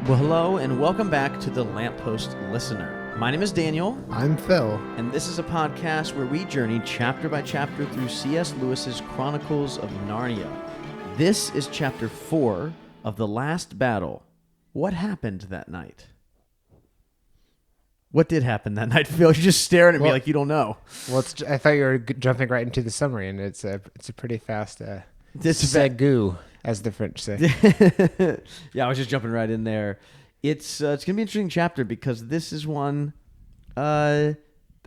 Well, hello and welcome back to the Lamppost Listener. My name is Daniel. I'm Phil. And this is a podcast where we journey chapter by chapter through C.S. Lewis's Chronicles of Narnia. This is chapter 4 of The Last Battle. What happened that night? What did happen that night, Phil? You're just staring at me like you don't know. Well, I thought you were jumping right into the summary, and it's a pretty fast segue, as the French say. Yeah, I was just jumping right in there. It's going to be an interesting chapter because this is one I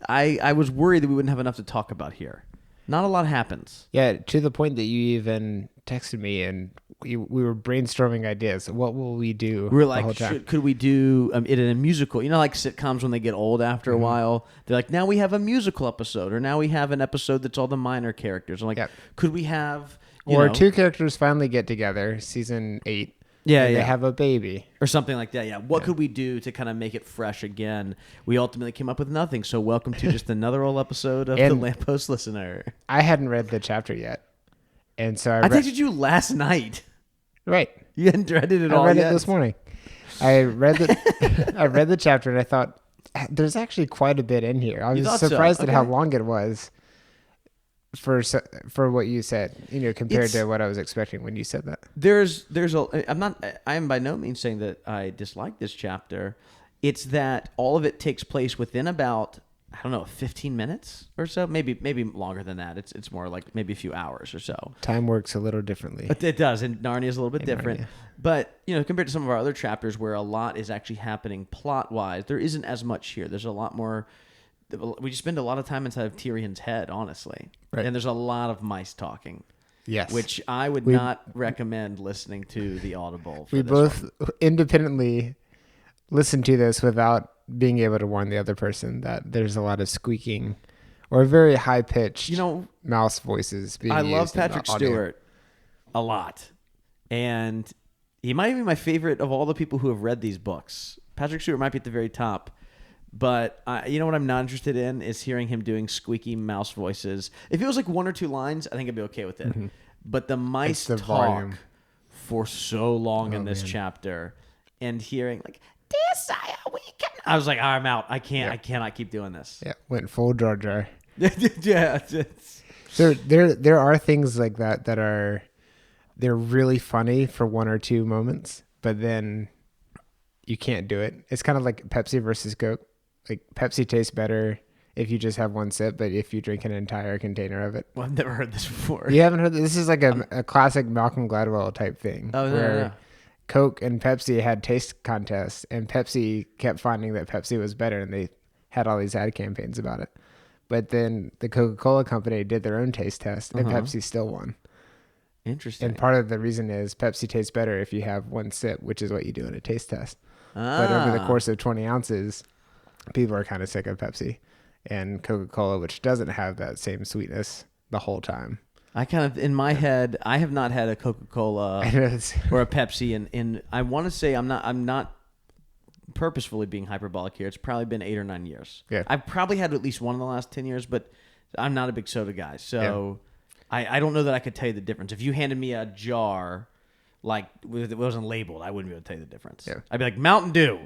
was worried that we wouldn't have enough to talk about here. Not a lot happens. Yeah, to the point that you even texted me, and we were brainstorming ideas. What will we do? We were like, could we do it in a musical? You know, like sitcoms when they get old after a while, they're like, now we have a musical episode, or now we have an episode that's all the minor characters. I'm like, could we have... two characters finally get together, season 8. They have a baby. Or something like that, yeah. What could we do to kind of make it fresh again? We ultimately came up with nothing, so welcome to just another old episode of The Lamppost Listener. I hadn't read the chapter yet, and so I texted you last night. Right. You hadn't read it at all I read yet? it this morning. I read the chapter, and I thought, there's actually quite a bit in here. I was surprised at how long it was. For what you said, compared to what I was expecting when you said that. I am by no means saying that I dislike this chapter. It's that all of it takes place within about, 15 minutes or so, maybe longer than that. It's more like maybe a few hours or so. Time works a little differently. It does, and Narnia is a little bit different. Narnia. But, compared to some of our other chapters where a lot is actually happening plot-wise, there isn't as much here. There's a lot more. We just spend a lot of time inside of Tyrion's head, honestly. Right. And there's a lot of mice talking. Yes. Which I would not recommend listening to the Audible for. We both independently listened to this without being able to warn the other person that there's a lot of squeaking or very high-pitched mouse voices being used. I love Patrick Stewart a lot. And he might be my favorite of all the people who have read these books. Patrick Stewart might be at the very top. But you know what I'm not interested in is hearing him doing squeaky mouse voices. If it was like one or two lines, I think I'd be okay with it. Mm-hmm. But the mice talk volume for so long in this chapter, and hearing like, "Dear sire, we can," I was like, I'm out. I can't. I cannot keep doing this. Yeah, went full Jar Jar. Yeah. So there are things like that are they're really funny for one or two moments, but then you can't do it. It's kind of like Pepsi versus Coke. Like Pepsi tastes better if you just have one sip, but if you drink an entire container of it. Well, I've never heard this before. You haven't heard this? This is like a classic Malcolm Gladwell type thing. Oh, where Coke and Pepsi had taste contests, and Pepsi kept finding that Pepsi was better, and they had all these ad campaigns about it. But then the Coca-Cola company did their own taste test, and Pepsi still won. Interesting. And part of the reason is Pepsi tastes better if you have one sip, which is what you do in a taste test. But over the course of 20 ounces... people are kind of sick of Pepsi and Coca-Cola, which doesn't have that same sweetness the whole time. I kind of, in my head, I have not had a Coca-Cola or a Pepsi in I want to say I'm not purposefully being hyperbolic here. It's probably been 8 or 9 years. Yeah. I've probably had at least one in the last 10 years, but I'm not a big soda guy. So I don't know that I could tell you the difference. If you handed me a jar... like it wasn't labeled, I wouldn't be able to tell you the difference. Yeah. I'd be like, Mountain Dew.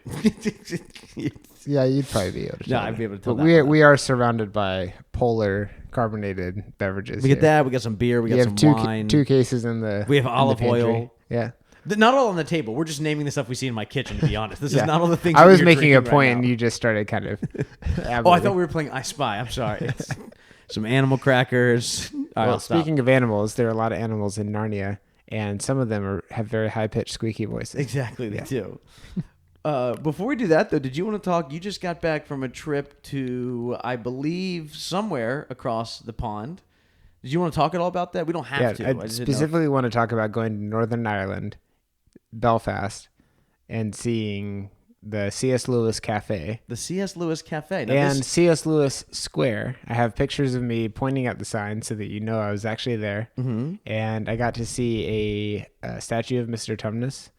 Yeah, you'd probably be able to tell. No, I'd be able to tell. We are surrounded by polar carbonated beverages. We get that. We got some beer. We got some wine. 2 cases in the. We have olive oil. Yeah. Not all on the table. We're just naming the stuff we see in my kitchen, to be honest. This is not all the things I was making a point, and you just started kind of... Oh, I thought we were playing I Spy. I'm sorry. Some animal crackers. Well, speaking of animals, there are a lot of animals in Narnia. And some of them have very high-pitched, squeaky voices. Exactly, they do. Before we do that, though, did you want to talk? You just got back from a trip to, I believe, somewhere across the pond. Did you want to talk at all about that? We don't have to. I specifically want to talk about going to Northern Ireland, Belfast, and seeing the C.S. Lewis Cafe. The C.S. Lewis Cafe. Now and C.S. Lewis Square. I have pictures of me pointing at the sign so that you know I was actually there. Mm-hmm. And I got to see a statue of Mr. Tumnus,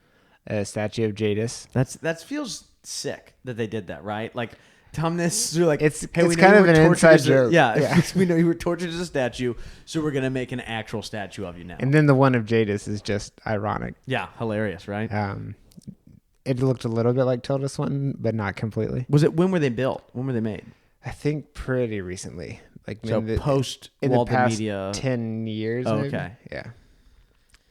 a statue of Jadis. That feels sick that they did that, right? Like Tumnus, like it's kind of an inside joke. Yeah, we know you were tortured as a statue, so we're gonna make an actual statue of you now. And then the one of Jadis is just ironic. Yeah, hilarious, right? it looked a little bit like Tilda Swinton, but not completely. When were they built? When were they made? I think pretty recently, like So post Walden past Media. 10 years. Oh, maybe. okay. Yeah.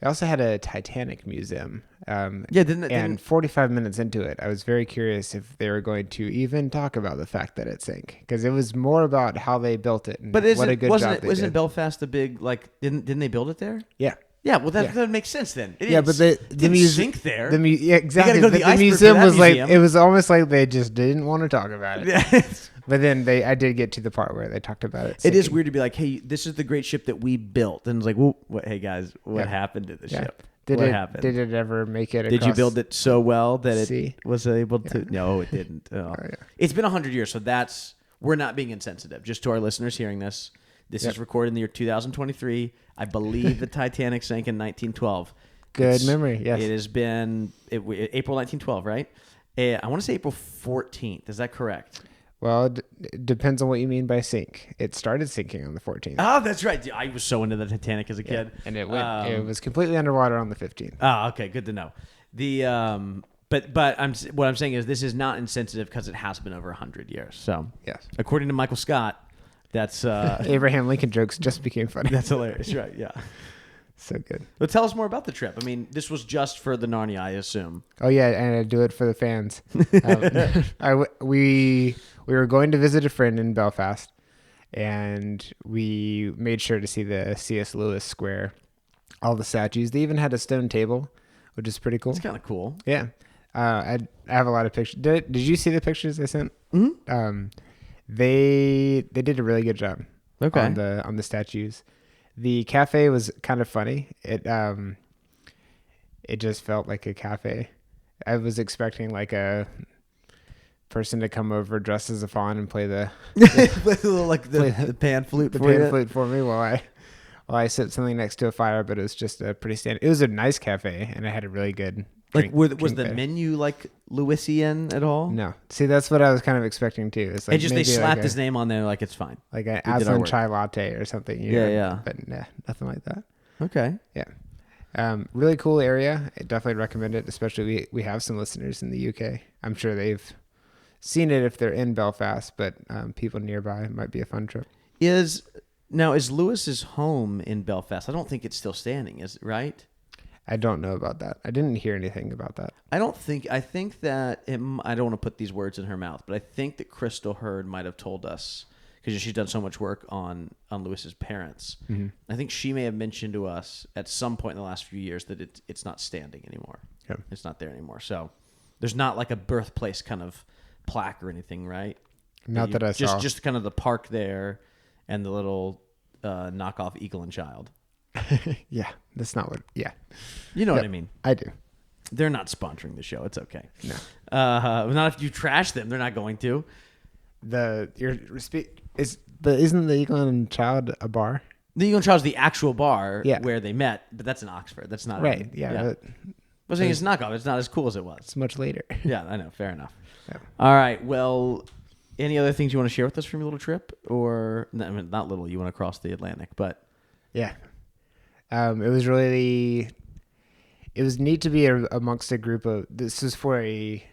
They also had a Titanic museum. Didn't 45 minutes into it, I was very curious if they were going to even talk about the fact that it sank, because it was more about how they built it. And But what a good job they wasn't did. Belfast the big didn't they build it there? Yeah. Yeah, well that makes sense then. It But it the didn't museum sink there. Yeah, exactly. go to the But the iceberg museum for that was museum. like, it was almost like they just didn't want to talk about it. Yeah. But then I did get to the part where they talked about it. It is sinking. weird to be like, hey, this is the great ship that we built, and it's like, well, hey guys, what happened to the ship? Did what it happened? Did it ever make it? Did you across build it so well that it sea? was able to? No, it didn't. Oh. It's been 100 years, so we're not being insensitive. Just to our listeners hearing this, this is recorded in the year 2023. I believe the Titanic sank in 1912. Good memory. Yes, it has been April 1912, right? I want to say April 14th. Is that correct? Well, it depends on what you mean by sink. It started sinking on the 14th. Oh, that's right. I was so into the Titanic as a kid, and it went. It was completely underwater on the 15th. Oh, okay, good to know. But what I'm saying is this is not insensitive because it has been over 100 years. So yes, according to Michael Scott, that's Abraham Lincoln jokes just became funny. That's hilarious, right? Yeah. So good. But tell us more about the trip. I mean, this was just for the Narnia, I assume. Oh yeah, and I do it for the fans. We were going to visit a friend in Belfast, and we made sure to see the C.S. Lewis Square, all the statues. They even had a stone table, which is pretty cool. It's kind of cool. Yeah, I have a lot of pictures. Did you see the pictures I sent? Mm-hmm. They did a really good job. Okay. On the statues. The cafe was kind of funny. It just felt like a cafe. I was expecting like a person to come over dressed as a fawn and play the pan flute for me while I sit something next to a fire. But it was just a pretty standard. It was a nice cafe, and I had a really good drink. Was the menu like Lewisian at all? No. See, that's what I was kind of expecting too. It's like they slapped his name on there, like it's fine, like an Aslan chai latte or something. Yeah. But nah, nothing like that. Okay. Yeah. Really cool area. I definitely recommend it, especially we have some listeners in the UK. I'm sure they've seen it if they're in Belfast, but people nearby, might be a fun trip. Is Lewis's home in Belfast? I don't think it's still standing, is it right? I don't know about that. I didn't hear anything about that. I think that I don't want to put these words in her mouth, but I think that Crystal Hurd might have told us, because she's done so much work on Lewis's parents. Mm-hmm. I think she may have mentioned to us at some point in the last few years that it's not standing anymore. Yeah. It's not there anymore. So there's not like a birthplace kind of plaque or anything, right? Not that I saw. Just kind of the park there and the little knockoff Eagle and Child. Yeah, that's not what. Yeah, you know what I mean. I do. They're not sponsoring the show. It's okay. No, not if you trash them. They're not going to. Isn't the Eagle and Child a bar? The Eagle and Child is the actual bar where they met, but that's in Oxford. That's not right. Yeah. I was saying it's knockoff. It's not as cool as it was. It's much later. Yeah, I know. Fair enough. Yeah. All right. Well, any other things you want to share with us from your little trip, or not little? You want to cross the Atlantic, but yeah. It was neat to be amongst a group of, this is for a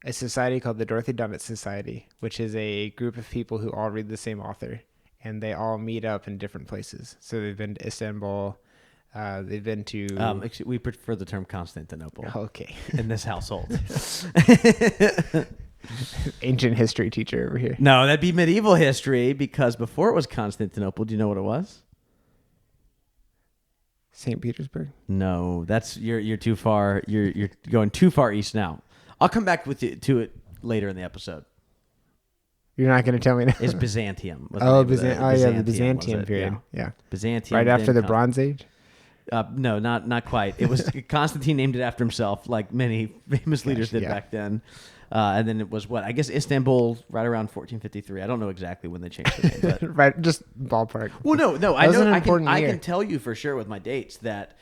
society called the Dorothy Donuts Society, which is a group of people who all read the same author, and they all meet up in different places. So they've been to Istanbul, they've been to... we prefer the term Constantinople. Okay. In this household. Ancient history teacher over here. No, that'd be medieval history, because before it was Constantinople, do you know what it was? St. Petersburg? No, that's you're too far. You're going too far east now. I'll come back to it later in the episode. You're not going to tell me now? It's Byzantium. The Byzantium period. Yeah. Byzantium. Right after the Bronze Age? No, not quite. It was Constantine named it after himself, like many famous leaders did back then. And then it was I guess Istanbul right around 1453. I don't know exactly when they changed the name, but right, just ballpark. Well, no, I know. I can tell you for sure with my dates that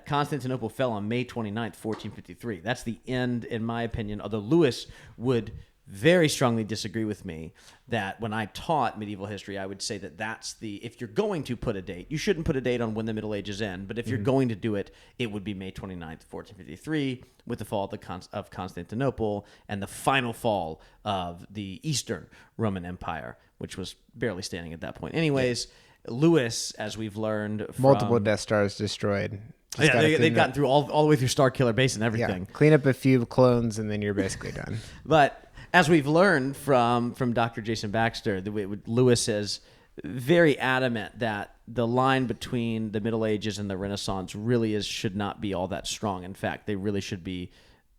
Constantinople fell on May 29th, 1453. That's the end, in my opinion. Although Lewis would very strongly disagree with me that when I taught medieval history, I would say that if you're going to put a date, you shouldn't put a date on when the Middle Ages end, but if you're going to do it, it would be May 29th, 1453, with the fall of Constantinople and the final fall of the Eastern Roman Empire, which was barely standing at that point. Anyways, Lewis, as we've learned from... Multiple Death Stars destroyed. They've gotten through all the way through Starkiller Base and everything. Yeah, clean up a few clones and then you're basically done. But as we've learned from Dr. Jason Baxter, Lewis is very adamant that the line between the Middle Ages and the Renaissance really should not be all that strong. In fact, they really should be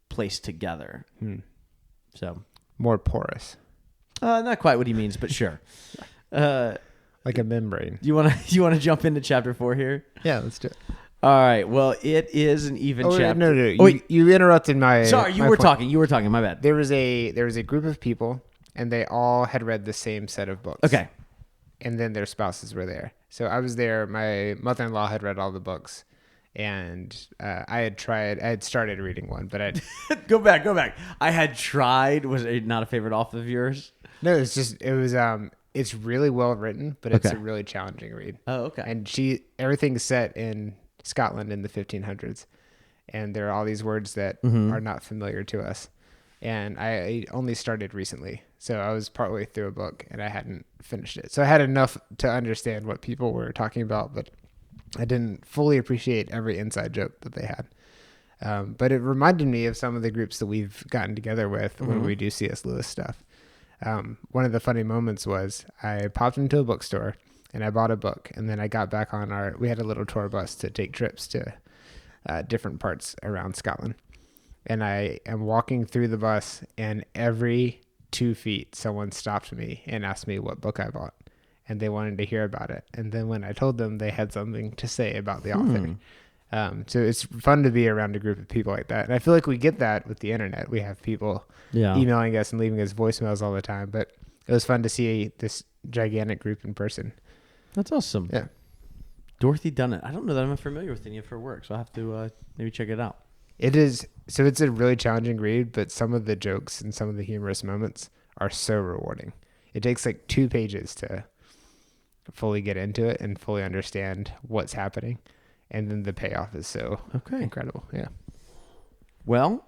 placed together. So more porous. Not quite what he means, but sure. Like a membrane. You want to jump into chapter 4 here? Yeah, let's do it. All right. Well, it is an even chapter. No. You interrupted my. Sorry, you were talking. You were talking. My bad. There was a group of people, and they all had read the same set of books. Okay. And then their spouses were there. So I was there. My mother-in-law had read all the books, and I had started reading one, but I go back. I had tried. Was it not a favorite author of yours? No, it's really well written, but it's a really challenging read. Oh, okay. And everything's set in Scotland in the 1500s, and there are all these words that are not familiar to us. And I only started recently, so I was partway through a book and I hadn't finished it. So I had enough to understand what people were talking about, but I didn't fully appreciate every inside joke that they had. But it reminded me of some of the groups that we've gotten together with when we do C.S. Lewis stuff. One of the funny moments was I popped into a bookstore and I bought a book, and then I got back on we had a little tour bus to take trips to different parts around Scotland. And I am walking through the bus, and every 2 feet, someone stopped me and asked me what book I bought, and they wanted to hear about it. And then when I told them, they had something to say about the author. So it's fun to be around a group of people like that. And I feel like we get that with the internet. We have people emailing us and leaving us voicemails all the time, but it was fun to see this gigantic group in person. That's awesome. Yeah. Dorothy Dunnett. I don't know that I'm familiar with any of her work, so I'll have to maybe check it out. It is. So it's a really challenging read, but some of the jokes and some of the humorous moments are so rewarding. It takes like 2 pages to fully get into it and fully understand what's happening. And then the payoff is so incredible. Yeah. Well,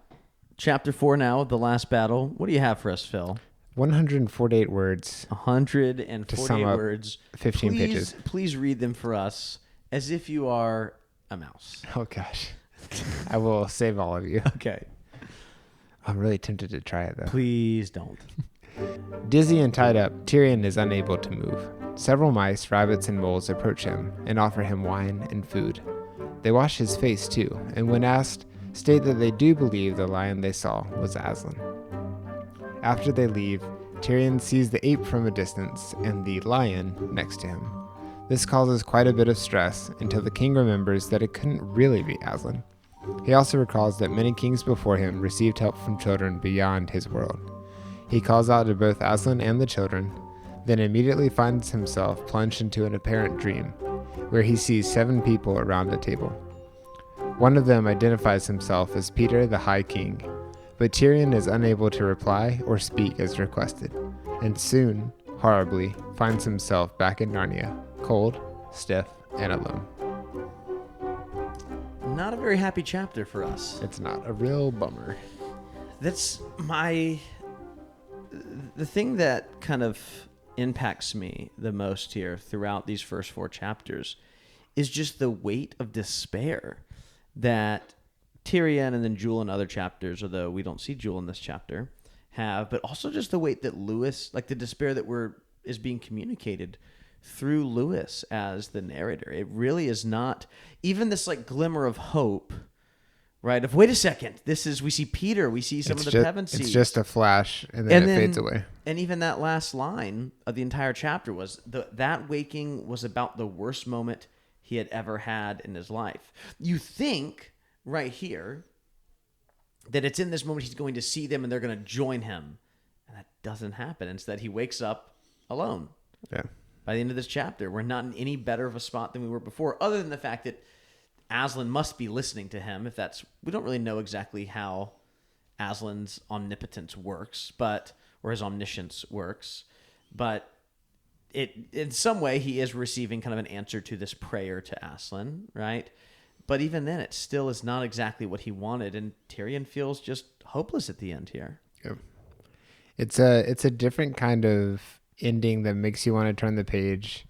chapter 4 now, the last battle. What do you have for us, Phil? 148 words. 148 words. 15 pages. Please read them for us as if you are a mouse. Oh, gosh. I will save all of you. Okay. I'm really tempted to try it, though. Please don't. Dizzy and tied up, Tyrion is unable to move. Several mice, rabbits, and moles approach him and offer him wine and food. They wash his face, too, and when asked, state that they do believe the lion they saw was Aslan. After they leave, Tyrion sees the ape from a distance and the lion next to him. This causes quite a bit of stress until the king remembers that it couldn't really be Aslan. He also recalls that many kings before him received help from children beyond his world. He calls out to both Aslan and the children, then immediately finds himself plunged into an apparent dream, where he sees 7 people around a table. One of them identifies himself as Peter the High King, but Tyrion is unable to reply or speak as requested, and soon, horribly, finds himself back in Narnia, cold, stiff, and alone. Not a very happy chapter for us. It's not. A real bummer. That's the thing that kind of impacts me the most here throughout these first 4 chapters is just the weight of despair that Tyrion and then Jewel in other chapters, although we don't see Jewel in this chapter, have, but also just the weight that Lewis, like the despair that is being communicated through Lewis as the narrator. It really is not even this like glimmer of hope, right? Of wait a second, we see Peter, we see some of the Pevensey. It's just a flash, and then it fades away. And even that last line of the entire chapter was that waking was about the worst moment he had ever had in his life. You think right here that it's in this moment he's going to see them and they're going to join him, and that doesn't happen. Instead, he wakes up alone. Yeah. By the end of this chapter, we're not in any better of a spot than we were before, other than the fact that Aslan must be listening to him. We don't really know exactly how Aslan's omnipotence works, but or his omniscience works, but it in some way he is receiving kind of an answer to this prayer to Aslan, right? But even then, it still is not exactly what he wanted, and Tyrion feels just hopeless at the end here. Yeah. It's a different kind of ending that makes you want to turn the page,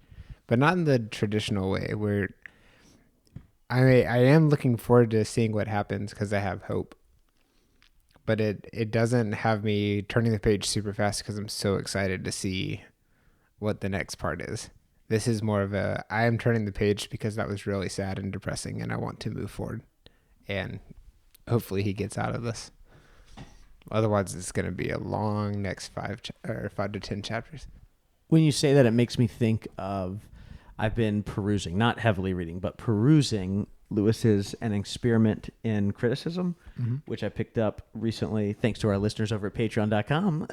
but not in the traditional way. Where I am looking forward to seeing what happens because I have hope, but it doesn't have me turning the page super fast because I'm so excited to see what the next part is. This is more of I am turning the page because that was really sad and depressing, and I want to move forward, and hopefully he gets out of this. Otherwise, it's going to be a long next 5 to 10 chapters. When you say that, it makes me think of, I've been perusing, not heavily reading, but perusing Lewis's An Experiment in Criticism, which I picked up recently thanks to our listeners over at patreon.com.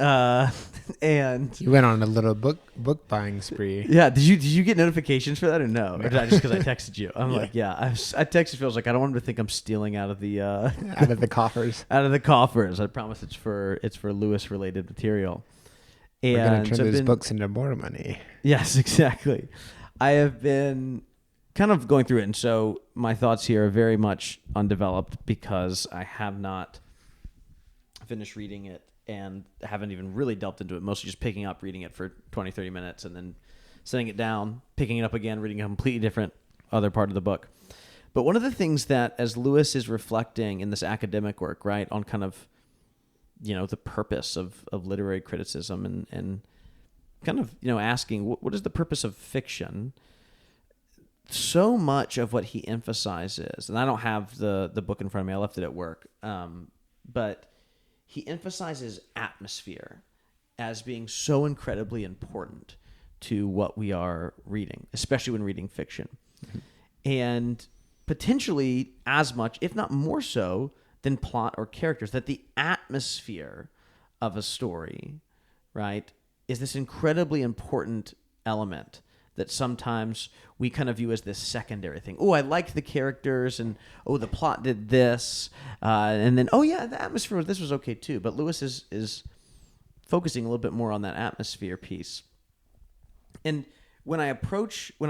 And you went on a little book buying spree. Yeah. Did you get notifications for that or no? Or did I just because I texted you? I'm like, yeah. I texted Phil. I was like, I don't want him to think I'm stealing out of the out of the coffers. Out of the coffers. I promise it's for Lewis related material. And we're going to turn those books into more money. Yes, exactly. I have been kind of going through it, and so my thoughts here are very much undeveloped because I have not finished reading it and haven't even really delved into it, mostly just picking up, reading it for 20, 30 minutes, and then setting it down, picking it up again, reading a completely different other part of the book. But one of the things that, as Lewis is reflecting in this academic work, right, on kind of, the purpose of literary criticism and kind of, asking, what is the purpose of fiction? So much of what he emphasizes, and I don't have the book in front of me, I left it at work, but he emphasizes atmosphere as being so incredibly important to what we are reading, especially when reading fiction. Mm-hmm. And potentially as much, if not more so, than plot or characters, that the atmosphere of a story, right, is this incredibly important element that sometimes we kind of view as this secondary thing. Oh, I liked the characters, and the plot did this, and then the atmosphere of this was okay too. But Lewis is focusing a little bit more on that atmosphere piece. And when I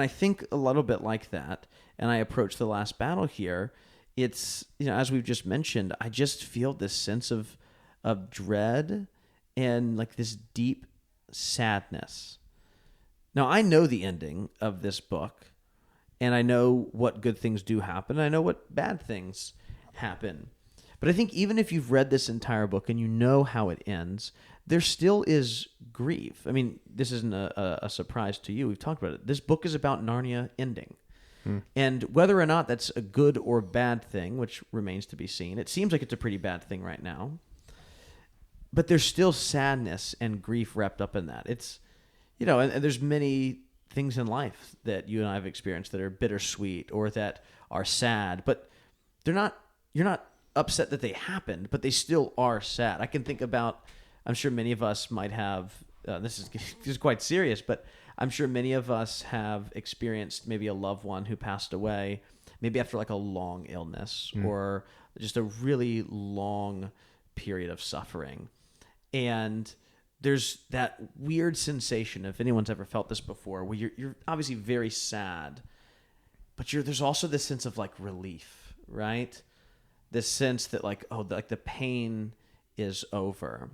think a little bit like that, and I approach the last battle here, it's, as we've just mentioned, I just feel this sense of dread and like this deep sadness. Now, I know the ending of this book, and I know what good things do happen. I know what bad things happen. But I think even if you've read this entire book and you know how it ends, there still is grief. I mean, this isn't a surprise to you. We've talked about it. This book is about Narnia ending. And whether or not that's a good or bad thing, which remains to be seen, it seems like it's a pretty bad thing right now. But there's still sadness and grief wrapped up in that. It's, and there's many things in life that you and I have experienced that are bittersweet or that are sad, but you're not upset that they happened, but they still are sad. I can think about, I'm sure many of us might have, this is quite serious, but I'm sure many of us have experienced maybe a loved one who passed away, maybe after like a long illness or just a really long period of suffering. And there's that weird sensation, if anyone's ever felt this before, where you're obviously very sad, but there's also this sense of like relief, right? This sense that like, like the pain is over.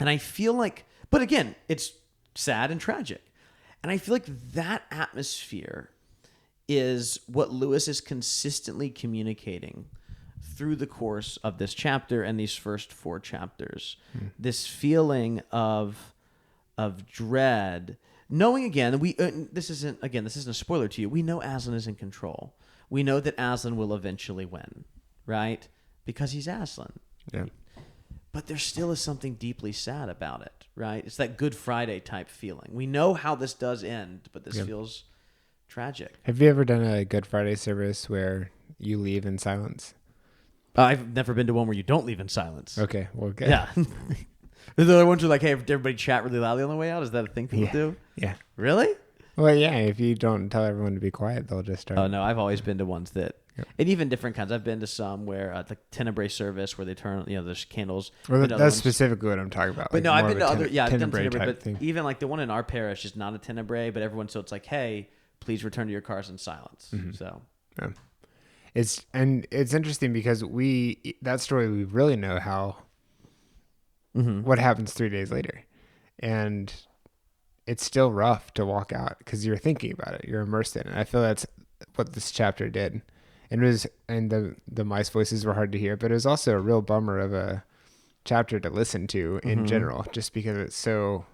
And I feel like, but again, it's sad and tragic. And I feel like that atmosphere is what Lewis is consistently communicating through the course of this chapter and these first 4 chapters. This feeling of dread, knowing again, this isn't a spoiler to you. We know Aslan is in control. We know that Aslan will eventually win, right? Because he's Aslan. Yeah. But there still is something deeply sad about it, right? It's that Good Friday type feeling. We know how this does end, but this feels tragic. Have you ever done a Good Friday service where you leave in silence? I've never been to one where you don't leave in silence. Okay, well, good. Yeah. The other ones are like, hey, everybody chat really loudly on the way out. Is that a thing people do? Yeah. Really? Well, yeah. If you don't tell everyone to be quiet, they'll just start. Oh, no. I've always been to ones that And even different kinds. I've been to some where the Tenebrae service where they turn, there's candles. Well, Been to other that's ones. specifically what I'm talking about. But no, I've been to other, I've done Tenebrae Tenebrae, type but thing. even like the one in our parish is not a Tenebrae, but everyone, so it's like, hey, please return to your cars in silence. So Yeah. It's interesting because that story we really know how what happens 3 days later, and it's still rough to walk out because you're thinking about it, you're immersed in it. I feel that's what this chapter did, and the mice voices were hard to hear, but it was also a real bummer of a chapter to listen to in general, just because it's so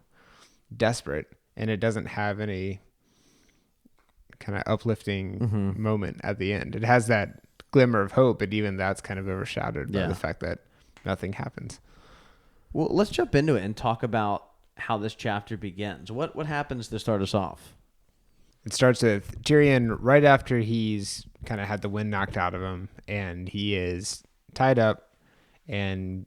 desperate and it doesn't have any kind of uplifting moment at the end. It has that glimmer of hope, but even that's kind of overshadowed by the fact that nothing happens. Well, let's jump into it and talk about how this chapter begins. What happens to start us off? It starts with Tyrion right after he's kind of had the wind knocked out of him, and he is tied up, and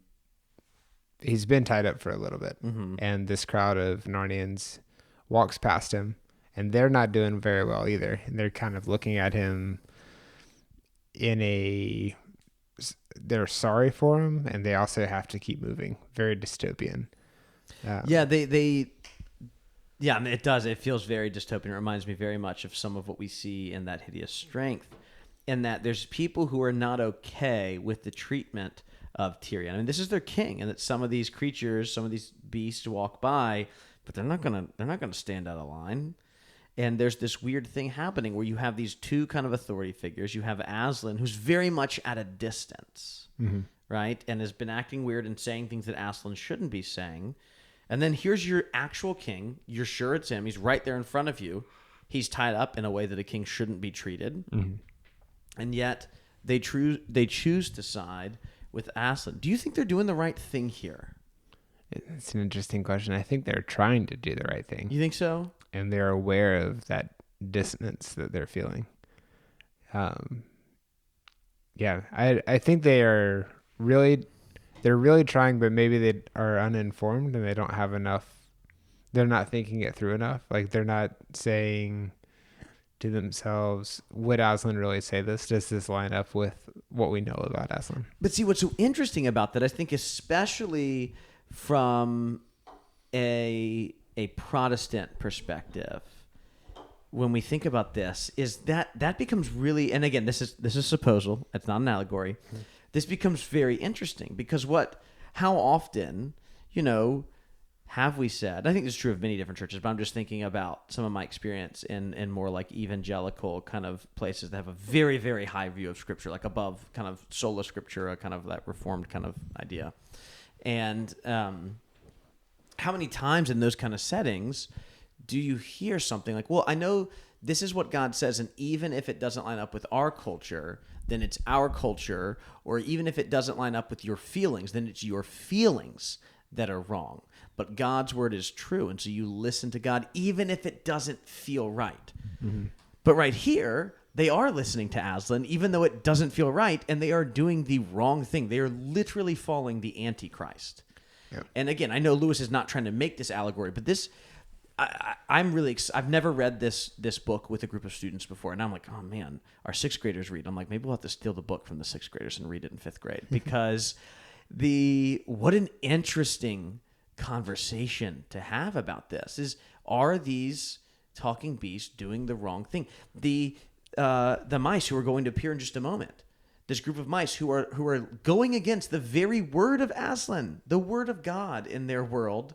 he's been tied up for a little bit. And this crowd of Narnians walks past him, and they're not doing very well either. And they're kind of looking at him they're sorry for him, and they also have to keep moving. Very dystopian. It does. It feels very dystopian. It reminds me very much of some of what we see in That Hideous Strength, in that there's people who are not okay with the treatment of Tyrion. I mean, this is their king, and that some of these creatures, some of these beasts walk by, but they're not gonna stand out of line. And there's this weird thing happening where you have these two kind of authority figures. You have Aslan, who's very much at a distance, right? And has been acting weird and saying things that Aslan shouldn't be saying. And then here's your actual king. You're sure it's him. He's right there in front of you. He's tied up in a way that a king shouldn't be treated. And yet they choose to side with Aslan. Do you think they're doing the right thing here? It's an interesting question. I think they're trying to do the right thing. You think so? And they're aware of that dissonance that they're feeling. I think they're really trying, but maybe they are uninformed and they don't have enough. They're not thinking it through enough. Like, they're not saying to themselves, would Aslan really say this? Does this line up with what we know about Aslan? But see, what's so interesting about that, I think, especially from a Protestant perspective, when we think about this, is that becomes really, and again, this is supposal, it's not an allegory. This becomes very interesting because how often, have we said, I think this is true of many different churches, but I'm just thinking about some of my experience in more like evangelical kind of places that have a very, very high view of Scripture, like above kind of sola scriptura, kind of that Reformed kind of idea. And how many times in those kind of settings do you hear something like, well, I know this is what God says, and even if it doesn't line up with our culture, then it's our culture, or even if it doesn't line up with your feelings, then it's your feelings that are wrong. But God's word is true, and so you listen to God even if it doesn't feel right. But right here, they are listening to Aslan even though it doesn't feel right, and they are doing the wrong thing. They are literally following the Antichrist. Yep. And again, I know Lewis is not trying to make this allegory, but this, I'm really I've never read this book with a group of students before, and I'm like, oh man, our sixth graders read. I'm like, maybe we'll have to steal the book from the sixth graders and read it in fifth grade, because what an interesting conversation to have about this is, are these talking beasts doing the wrong thing? The mice who are going to appear in just a moment, this group of mice who are going against the very word of Aslan, the word of God in their world,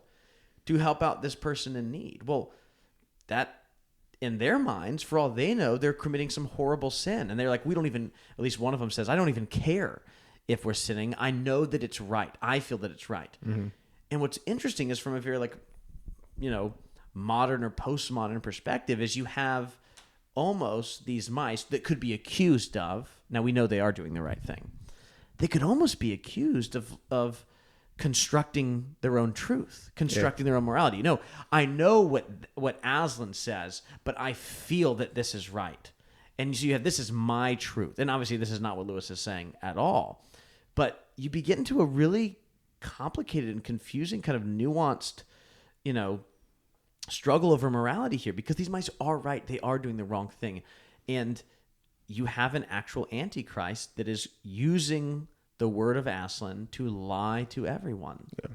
to help out this person in need. Well, that, in their minds, for all they know, they're committing some horrible sin. And they're like, we don't even, at least one of them says, I don't even care if we're sinning. I know that it's right. I feel that it's right. And what's interesting is, from a very modern or postmodern perspective, is you have almost these mice that could be accused of, now we know they are doing the right thing, they could almost be accused of constructing their own truth, constructing their own morality. I know what Aslan says, but I feel that this is right. And so you have, this is my truth. And obviously this is not what Lewis is saying at all. But you get into a really complicated and confusing kind of nuanced, struggle over morality here, because these mice are right. They are doing the wrong thing. And you have an actual antichrist that is using the word of Aslan to lie to everyone. Yeah.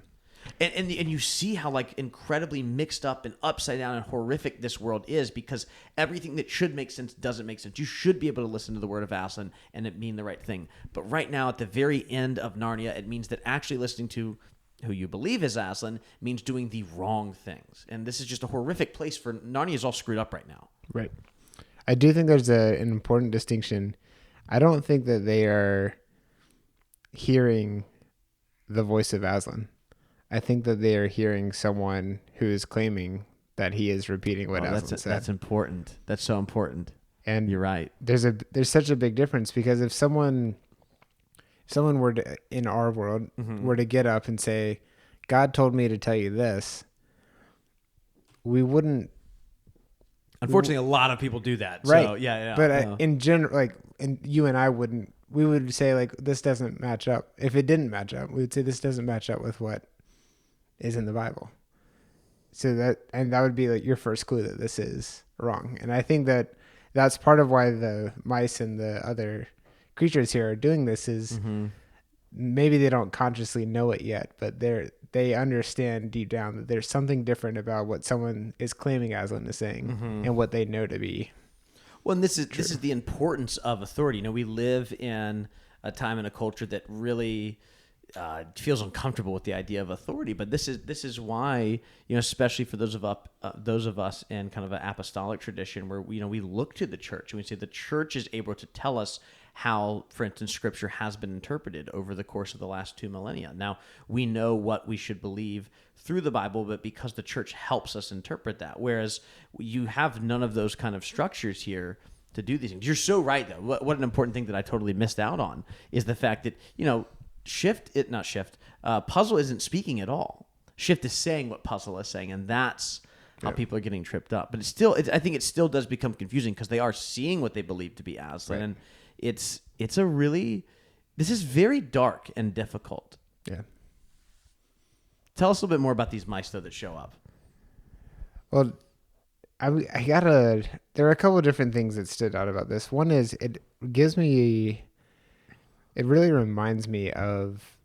And you see how like incredibly mixed up and upside down and horrific this world is, because everything that should make sense doesn't make sense. You should be able to listen to the word of Aslan and it mean the right thing. But right now at the very end of Narnia, it means that actually listening to who you believe is Aslan means doing the wrong things. And this is just a horrific place for Narnia is all screwed up right now. Right. I do think there's an important distinction. I don't think that they are hearing the voice of Aslan. I think that they are hearing someone who is claiming that he is repeating what Aslan said. That's important. That's so important. And you're right. There's such a big difference, because if someone were to, in our world, were to get up and say, God told me to tell you this, we wouldn't. Unfortunately, a lot of people do that. Right. So, yeah. But in general, like, and you and I wouldn't. We would say, like, this doesn't match up. If it didn't match up, we would say this doesn't match up with what is in the Bible. So that would be like your first clue that this is wrong. And I think that that's part of why the mice and the other creatures here are doing this is maybe they don't consciously know it yet, but they understand deep down that there's something different about what someone is claiming Aslan is saying and what they know to be. Well, and this is the importance of authority. You know, we live in a time and a culture that really feels uncomfortable with the idea of authority, but this is why, you know, especially for those of us in kind of an apostolic tradition where we look to the church and we say the church is able to tell us how, for instance, Scripture has been interpreted over the course of the last 2 millennia. Now, we know what we should believe through the Bible, but because the church helps us interpret that, whereas you have none of those kind of structures here to do these things. You're so right, though. What an important thing that I totally missed out on is the fact that, you know, Puzzle isn't speaking at all. Shift is saying what Puzzle is saying, and that's how people are getting tripped up. But I think it still does become confusing because they are seeing what they believe to be Aslan, and this is very dark and difficult. Yeah. Tell us a little bit more about these mice, though, that show up. Well, there are a couple of different things that stood out about this. One is it really reminds me of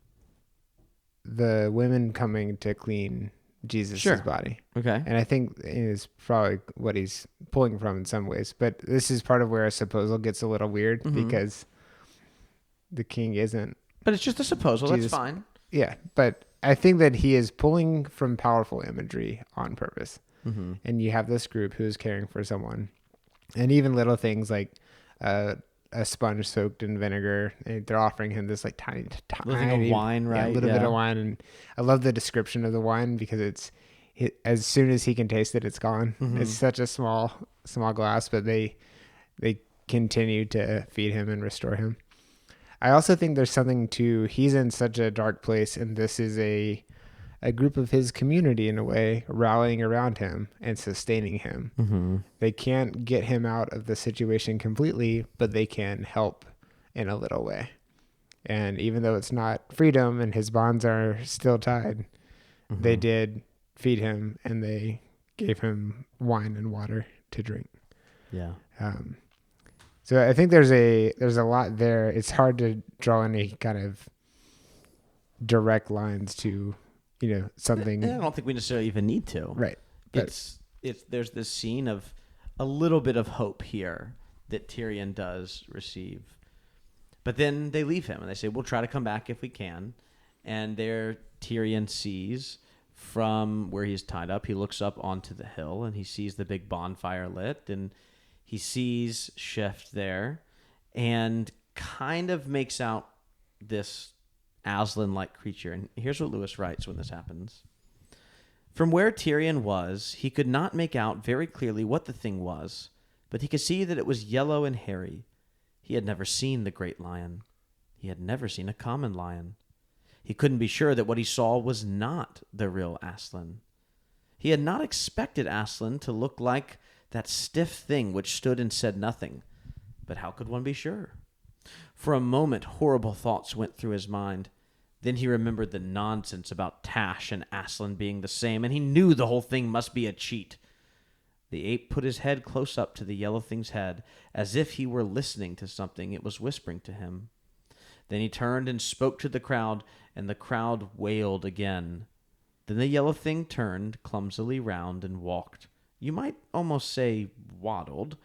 the women coming to clean Jesus' body. Okay. And I think it is probably what he's pulling from in some ways. But this is part of where a supposal gets a little weird because the king isn't. But it's just a supposal. Jesus. That's fine. Yeah. But I think that he is pulling from powerful imagery on purpose. Mm-hmm. And you have this group who is caring for someone. And even little things like a sponge soaked in vinegar. And they're offering him this like tiny of wine, right? Yeah, a little bit of wine. And I love the description of the wine because it's as soon as he can taste it, it's gone. Mm-hmm. It's such a small glass, but they continue to feed him and restore him. I also think there's something to he's in such a dark place, and this is a group of his community in a way rallying around him and sustaining him. Mm-hmm. They can't get him out of the situation completely, but they can help in a little way. And even though it's not freedom and his bonds are still tied, they did feed him and they gave him wine and water to drink. Yeah. So I think there's a lot there. It's hard to draw any kind of direct lines to, something. I don't think we necessarily even need to. Right. There's this scene of a little bit of hope here that Tyrion does receive. But then they leave him and they say, we'll try to come back if we can. And there Tyrion sees from where he's tied up, he looks up onto the hill and he sees the big bonfire lit and he sees Shift there and kind of makes out this Aslan-like creature. And here's what Lewis writes when this happens. From where Tyrion was, he could not make out very clearly what the thing was, but he could see that it was yellow and hairy. He had never seen the great lion. He had never seen a common lion. He couldn't be sure that what he saw was not the real Aslan. He had not expected Aslan to look like that stiff thing which stood and said nothing. But how could one be sure? For a moment, horrible thoughts went through his mind. Then he remembered the nonsense about Tash and Aslan being the same, and he knew the whole thing must be a cheat. The ape put his head close up to the yellow thing's head, as if he were listening to something it was whispering to him. Then he turned and spoke to the crowd, and the crowd wailed again. Then the yellow thing turned clumsily round and walked, you might almost say waddled,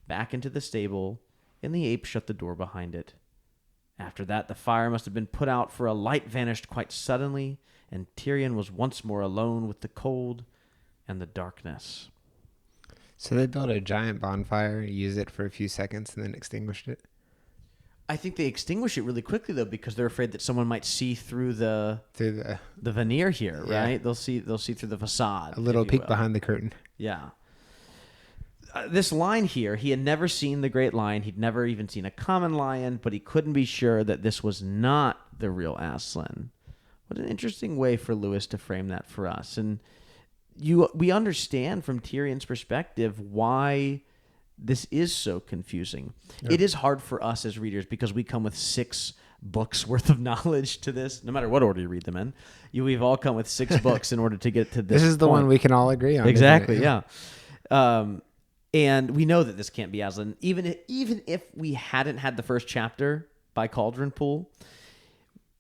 back into the stable, and the ape shut the door behind it. After that, the fire must have been put out, for a light vanished quite suddenly, and Tyrion was once more alone with the cold and the darkness. So they built a giant bonfire, used it for a few seconds, and then extinguished it? I think they extinguish it really quickly, though, because they're afraid that someone might see through the veneer here, right? Yeah. They'll see through the facade. A little peek behind the curtain. Yeah. This line here, he had never seen the great lion. He'd never even seen a common lion, but he couldn't be sure that this was not the real Aslan. What an interesting way for Lewis to frame that for us. And we understand from Tyrion's perspective why this is so confusing. Yeah. It is hard for us as readers because we come with 6 books worth of knowledge to this, no matter what order you read them in. We've all come with 6 books in order to get to this. This is the one we can all agree on. Exactly, yeah. And we know that this can't be Aslan. Even if we hadn't had the first chapter by Cauldron Pool,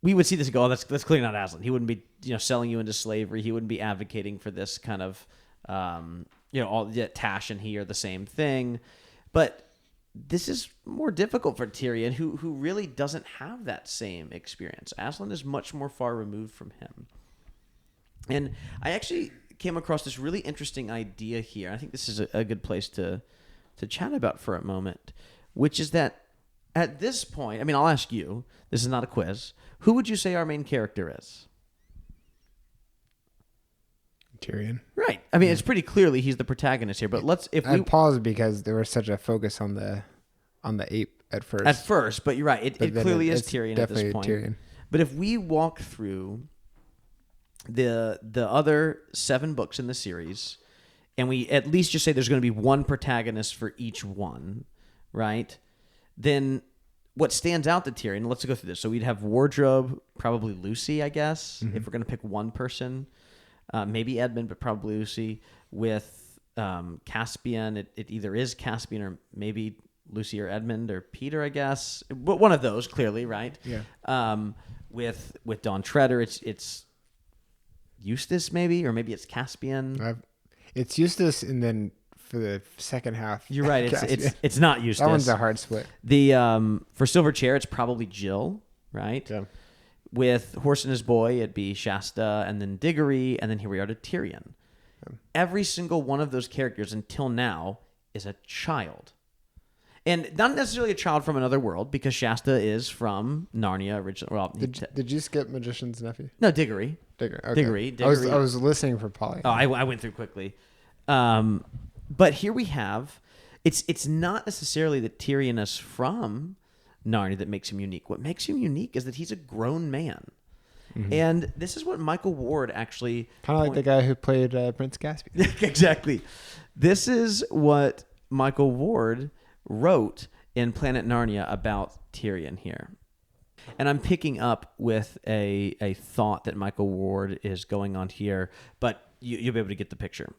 we would see this and go, oh, that's clearly not Aslan. He wouldn't be selling you into slavery. He wouldn't be advocating for this kind of all Tash and he are the same thing. But this is more difficult for Tyrion, who really doesn't have that same experience. Aslan is much more far removed from him. And I actually came across this really interesting idea here. I think this is a good place to chat about for a moment, which is that at this point, I mean, I'll ask you, this is not a quiz, who would you say our main character is? Tyrion. Right. I mean, it's pretty clearly he's the protagonist here, but I paused because there was such a focus on the ape at first. At first, but you're right. It clearly is Tyrion at this point. Tyrion. But if we walk through the other 7 books in the series, and we at least just say there's going to be one protagonist for each one, right? Then what stands out to Tyrion, let's go through this. So we'd have Wardrobe, probably Lucy, I guess, if we're going to pick one person. Maybe Edmund, but probably Lucy. With Caspian, it either is Caspian or maybe Lucy or Edmund or Peter, I guess. But one of those, clearly, right? Yeah. With Dawn Treader, it's Eustace, maybe, or maybe it's Caspian. It's Eustace, and then for the second half, you're right. It's not Eustace. That one's a hard split. For Silver Chair, it's probably Jill, right? Yeah. With Horse and His Boy, it'd be Shasta, and then Diggory, and then here we are to Tyrion. Yeah. Every single one of those characters until now is a child. And not necessarily a child from another world, because Shasta is from Narnia originally. Well, did you skip Magician's Nephew? No, Diggory. Okay. Diggory. I was listening for Polly. Oh, I went through quickly. But here we have, it's not necessarily that Tyrion is from Narnia that makes him unique. What makes him unique is that he's a grown man. Mm-hmm. And this is what Michael Ward actually... Kind of like the guy who played Prince Caspian. Exactly. This is what Michael Ward wrote in Planet Narnia about Tyrion here. And I'm picking up with a thought that Michael Ward is going on here, but you'll be able to get the picture.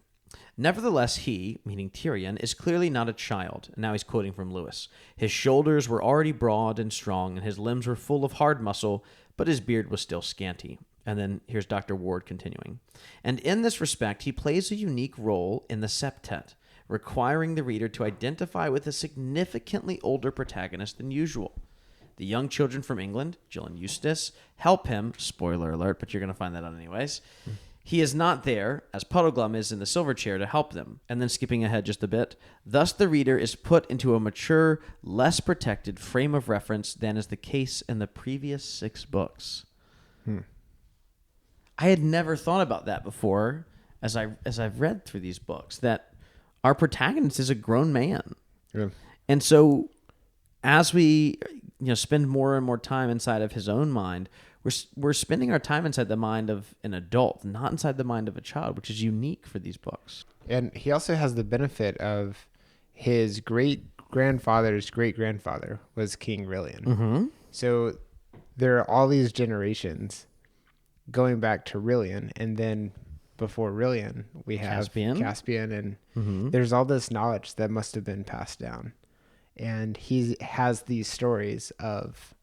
Nevertheless, he, meaning Tyrion, is clearly not a child. And now he's quoting from Lewis. His shoulders were already broad and strong, and his limbs were full of hard muscle, but his beard was still scanty. And then here's Dr. Ward continuing. And in this respect, he plays a unique role in the septet, requiring the reader to identify with a significantly older protagonist than usual. The young children from England, Jill and Eustace, help him, spoiler alert, but you're going to find that out anyways. He is not there, as Puddleglum is in the Silver Chair, to help them. And then skipping ahead just a bit, thus the reader is put into a mature, less protected frame of reference than is the case in the previous 6 books. I had never thought about that before as I've read through these books, that our protagonist is a grown man. Yeah. And so as we spend more and more time inside of his own mind, we're spending our time inside the mind of an adult, not inside the mind of a child, which is unique for these books. And he also has the benefit of his great-grandfather's great-grandfather was King Rilian. Mm-hmm. So there are all these generations going back to Rilian, and then before Rillian, we have Caspian, and there's all this knowledge that must have been passed down. And he has these stories of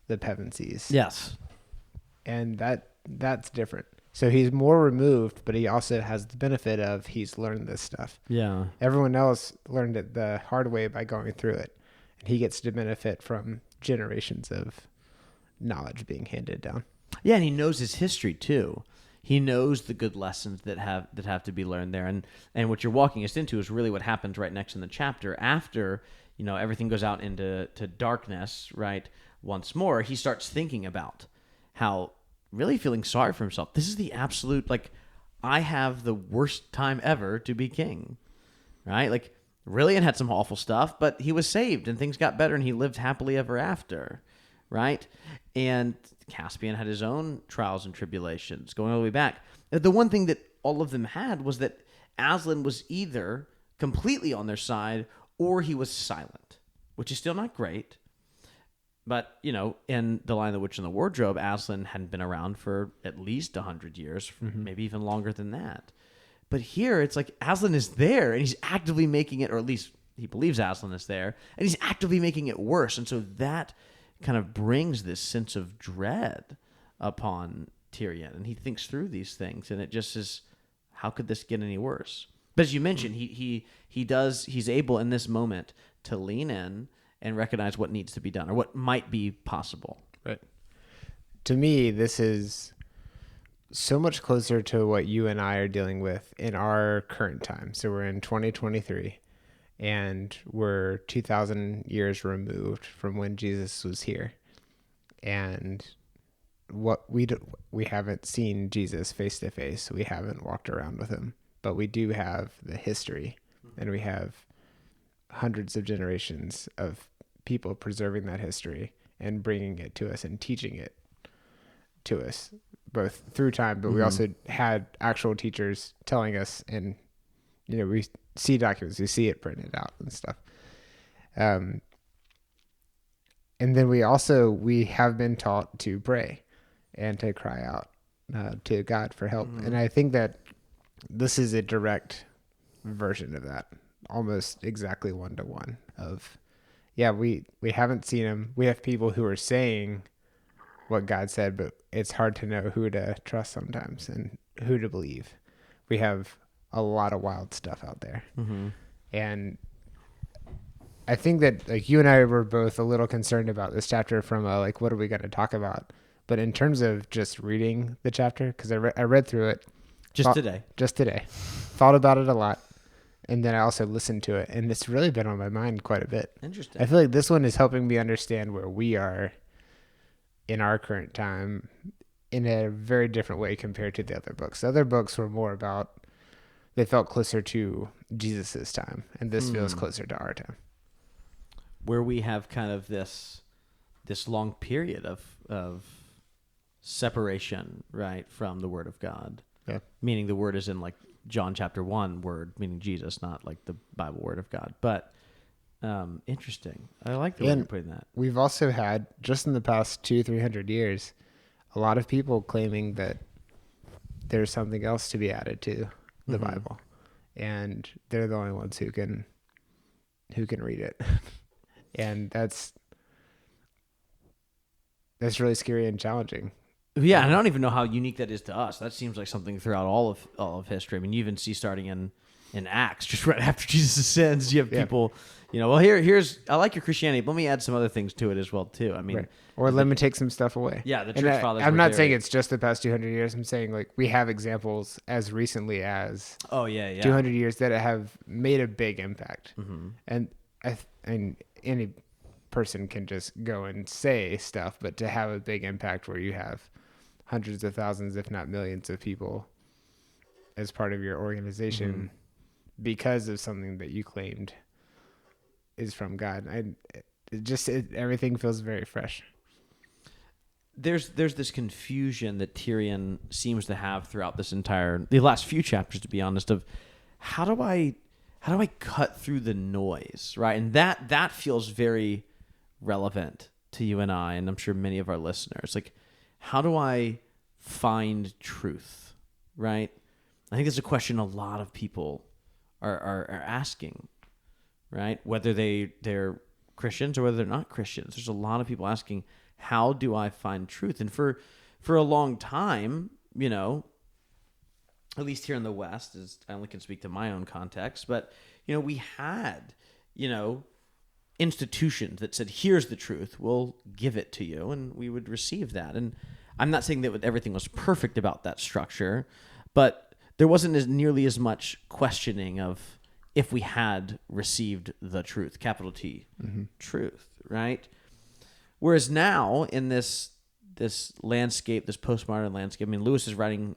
the Pevensies. Yes. And that's different. So he's more removed, but he also has the benefit of he's learned this stuff. Yeah. Everyone else learned it the hard way by going through it. And he gets to benefit from generations of knowledge being handed down. Yeah, and he knows his history too. He knows the good lessons that have to be learned there. And what you're walking us into is really what happens right next in the chapter. After, everything goes out into darkness, right? Once more, he starts thinking about how really feeling sorry for himself. This is the absolute, I have the worst time ever to be king, right? Rillian had some awful stuff, but he was saved and things got better and he lived happily ever after, right? And Caspian had his own trials and tribulations going all the way back. The one thing that all of them had was that Aslan was either completely on their side or he was silent, which is still not great. But, in The Lion, the Witch, and the Wardrobe, Aslan hadn't been around for at least 100 years, maybe even longer than that. But here, it's like Aslan is there, and he's actively making it, or at least he believes Aslan is there, and he's actively making it worse. And so that kind of brings this sense of dread upon Tyrion, and he thinks through these things, and it just is, how could this get any worse? But as you mentioned, he's able in this moment to lean in and recognize what needs to be done or what might be possible. Right. To me, this is so much closer to what you and I are dealing with in our current time. So we're in 2023 and we're 2,000 years removed from when Jesus was here. And what we haven't seen Jesus face to face. We haven't walked around with him, but we do have the history, and we have hundreds of generations of people preserving that history and bringing it to us and teaching it to us both through time, but we also had actual teachers telling us, and we see documents, we see it printed out and stuff. And then we have been taught to pray and to cry out to God for help. And I think that this is a direct version of that, almost exactly 1-to-1 of, we haven't seen him. We have people who are saying what God said, but it's hard to know who to trust sometimes and who to believe. We have a lot of wild stuff out there. And I think that you and I were both a little concerned about this chapter from what are we going to talk about? But in terms of just reading the chapter, because I read through it just today, thought about it a lot. And then I also listened to it, and it's really been on my mind quite a bit. Interesting. I feel like this one is helping me understand where we are in our current time in a very different way compared to the other books. The other books were more about, they felt closer to Jesus's time, and this feels closer to our time. Where we have kind of this long period of separation, right, from the Word of God. Yeah. Meaning the Word is in John chapter 1 word, meaning Jesus, not the Bible word of God. But interesting. I like the way you're putting that. We've also had, just in the past 200-300 years, a lot of people claiming that there's something else to be added to the Bible. And they're the only ones who can read it. And that's really scary and challenging. Yeah, and I don't even know how unique that is to us. That seems like something throughout all of history. I mean, you even see starting in Acts, just right after Jesus ascends, you have people, well, here's I like your Christianity, but let me add some other things to it as well too. I mean, right. Or let me take some stuff away. Yeah, the church fathers. I'm not saying it's just the past 200 years. I'm saying we have examples as recently as 200 years that have made a big impact. And any person can just go and say stuff, but to have a big impact where you have hundreds of thousands, if not millions of people as part of your organization because of something that you claimed is from God. Everything feels very fresh. There's this confusion that Tyrion seems to have throughout the last few chapters, to be honest, of how do I cut through the noise, right? And that feels very relevant to you and I, and I'm sure many of our listeners. How do I find truth, right? I think that's a question a lot of people are asking, right? Whether they're Christians or whether they're not Christians. There's a lot of people asking, how do I find truth? And for a long time, at least here in the West, as I only can speak to my own context, but we had, institutions that said, here's the truth, we'll give it to you, and we would receive that. And I'm not saying that everything was perfect about that structure, but there wasn't nearly as much questioning of if we had received the truth, capital T, truth, right? Whereas now in this landscape, this postmodern landscape, I mean, Lewis is writing,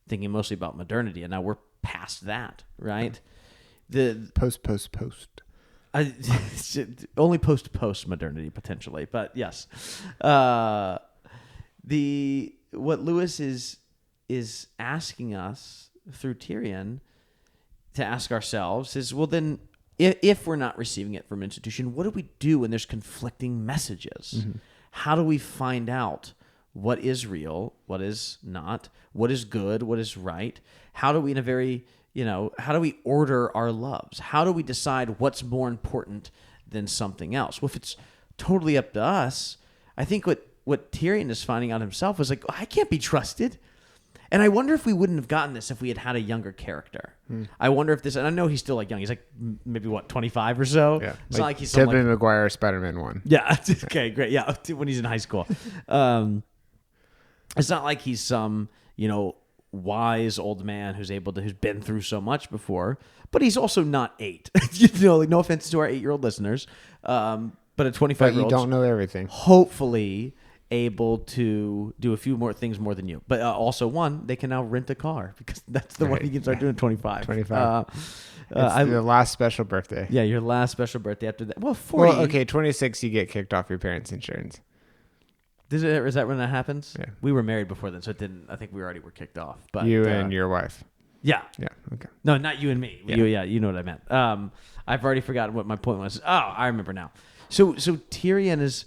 thinking mostly about modernity, and now we're past that, right? The Post. only post modernity potentially, but yes. What Lewis is asking us through Tyrion to ask ourselves is, well, then if we're not receiving it from institution, what do we do when there's conflicting messages? Mm-hmm. How do we find out what is real, what is not, what is good, what is right? How do we, how do we order our loves? How do we decide what's more important than something else? Well, if it's totally up to us, I think what Tyrion is finding out himself was like, I can't be trusted. And I wonder if we wouldn't have gotten this if we had had a younger character. I wonder if this, and I know he's still like young. He's like maybe 25 or so. Yeah, it's not like he's Tobey Maguire Spider-Man 1. Yeah. Okay, great. Yeah, when he's in high school. It's not like he's some, wise old man who's been through so much before, but he's also not 8. No offense to our 8-year-old listeners, but a 25-year-old. But you don't know everything. Hopefully able to do a few more things more than you. But also, they can now rent a car, because that's the one you can start doing at 25. 25. It's the last special birthday. Yeah, your last special birthday after that. Well, 40. Well, okay, 26, you get kicked off your parents' insurance. Is that when that happens? Yeah. We were married before then, so it didn't. I think we already were kicked off. But you and your wife. Yeah. Yeah. Okay. No, not you and me. Yeah. You know what I meant. I've already forgotten what my point was. Oh, I remember now. So Tyrion is,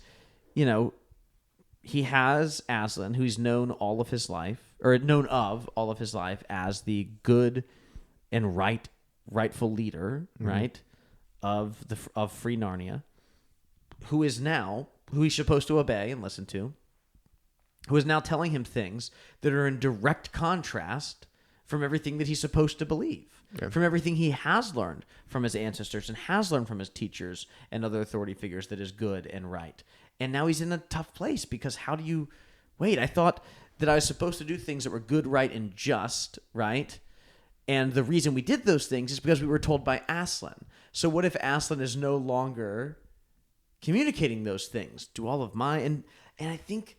he has Aslan, who he's known of all of his life as the good and rightful leader, right, of free Narnia, who he's supposed to obey and listen to, who is now telling him things that are in direct contrast from everything that he's supposed to believe, from everything he has learned from his ancestors and has learned from his teachers and other authority figures that is good and right. And now he's in a tough place, because I thought that I was supposed to do things that were good, right, and just, right? And the reason we did those things is because we were told by Aslan. So what if Aslan is no longer communicating those things to all of and I think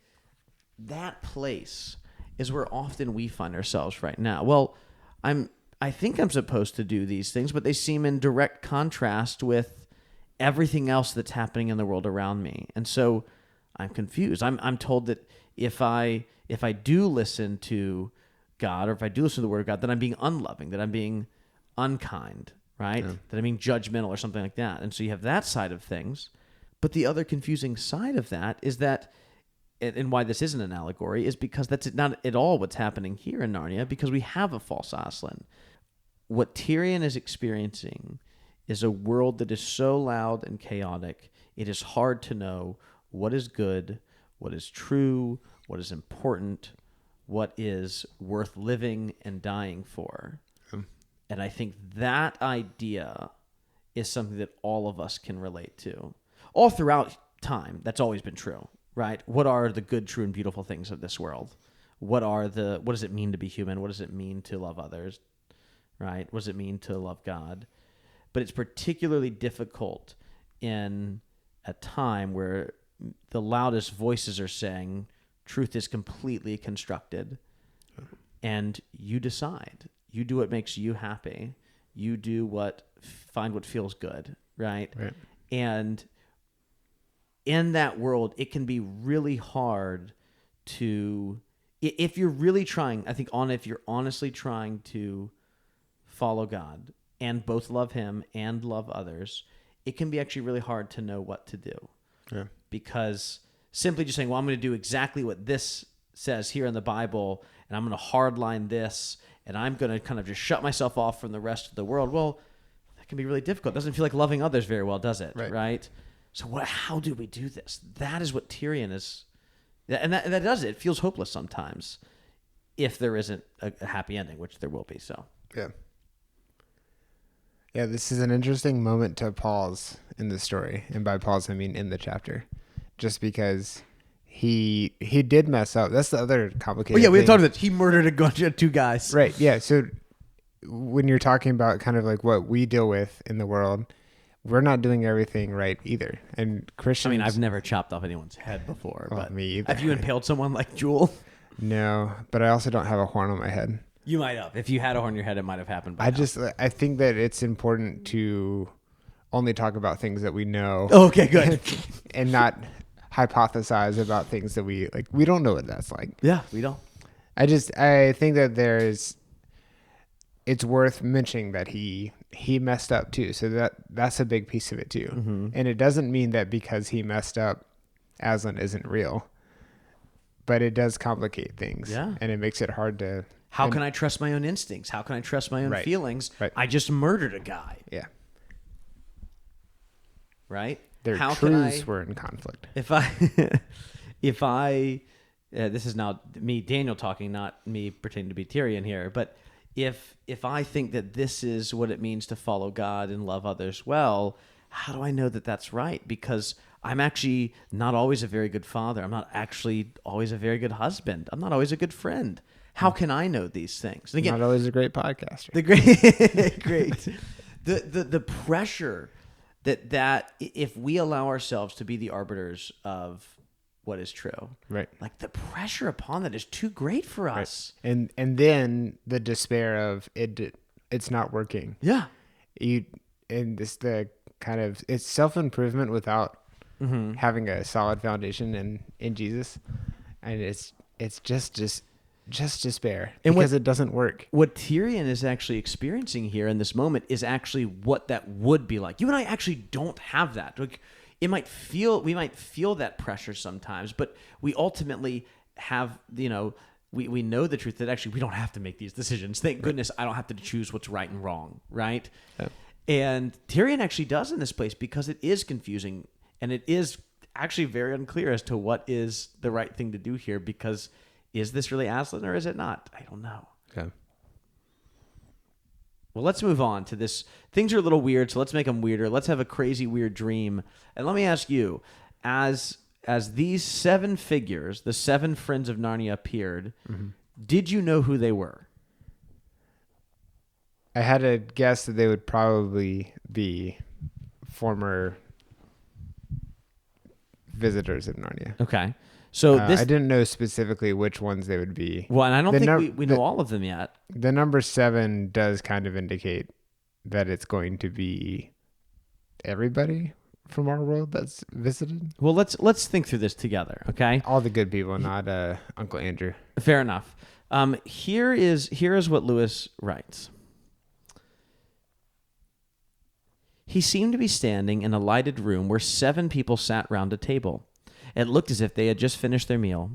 that place is where often we find ourselves right now. Well, I think I'm supposed to do these things, but they seem in direct contrast with everything else that's happening in the world around me. And so I'm confused. I'm told that if I do listen to God, or if I do listen to the word of God, then I'm being unloving, that I'm being unkind, right? Yeah. That I'm being judgmental or something like that. And so you have that side of things. But the other confusing side of that is that, and why this isn't an allegory, is because that's not at all what's happening here in Narnia, because we have a false Aslan. What Tyrion is experiencing is a world that is so loud and chaotic, it is hard to know what is good, what is true, what is important, what is worth living and dying for. And I think that idea is something that all of us can relate to. All throughout time, that's always been true, right? What are the good, true, and beautiful things of this world? What does it mean to be human? What does it mean to love others, right? What does it mean to love God? But it's particularly difficult in a time where the loudest voices are saying truth is completely constructed, and you decide. You do what makes you happy. You do find what feels good, right? And in that world, it can be really hard to, if you're really trying, if you're honestly trying to follow God and both love him and love others, it can be actually really hard to know what to do. Yeah. Because simply just saying, well, I'm going to do exactly what this says here in the Bible, and I'm going to hardline this, and I'm going to kind of just shut myself off from the rest of the world. Well, that can be really difficult. It doesn't feel like loving others very well, does it? Right? So how do we do this? That is what Tyrion is. And that does it. It feels hopeless sometimes if there isn't a happy ending, which there will be. So yeah. Yeah, this is an interesting moment to pause in the story. And by pause, I mean in the chapter. Just because he did mess up. That's the other complicated thing. We talked about he murdered a two guys. Right, yeah. So when you're talking about kind of like what we deal with in the world, we're not doing everything right either. And Christians... I mean, I've never chopped off anyone's head before. Well, but me either. Have you impaled someone like Jewel? No, but I also don't have a horn on my head. You might have. If you had a horn on your head, it might have happened. I think that it's important to only talk about things that we know. Oh, okay, good. And not hypothesize about things that we don't know what that's like. Yeah, we don't. I think that it's worth mentioning that he messed up too. So that's a big piece of it too. Mm-hmm. And it doesn't mean that because he messed up, Aslan isn't real. But it does complicate things. Yeah. And it makes it hard to... How can I trust my own instincts? How can I trust my own feelings? Right. I just murdered a guy. Yeah. Right? Their truths were in conflict. If I, this is now me, Daniel, talking, not me pretending to be Tyrion here, but if I think that this is what it means to follow God and love others well, how do I know that that's right? Because I'm actually not always a very good father. I'm not actually always a very good husband. I'm not always a good friend. How can I know these things? And again, not always a great podcaster. Great. The pressure that if we allow ourselves to be the arbiters of what is true, right? Like the pressure upon that is too great for us. Right. And then the despair of it's not working. Yeah. It's self-improvement without having a solid foundation in Jesus, and it's just despair because it doesn't work. What Tyrion is actually experiencing here in this moment is actually what that would be like. You and I actually don't have that. Like, we might feel that pressure sometimes, but we ultimately have, we know the truth that actually we don't have to make these decisions. Thank goodness I don't have to choose what's right and wrong, right? Yeah. And Tyrion actually does in this place because it is confusing and it is actually very unclear as to what is the right thing to do here, because is this really Aslan or is it not? I don't know. Okay. Well, let's move on to this. Things are a little weird, so let's make them weirder. Let's have a crazy, weird dream. And let me ask you, as these seven figures, the seven friends of Narnia appeared, did you know who they were? I had a guess that they would probably be former visitors of Narnia. Okay. So I didn't know specifically which ones they would be. Well, and I don't think we know all of them yet. The number 7 does kind of indicate that it's going to be everybody from our world that's visited. Well, let's think through this together, okay? All the good people, not Uncle Andrew. Fair enough. Here is what Lewis writes. He seemed to be standing in a lighted room where 7 people sat round a table. It looked as if they had just finished their meal.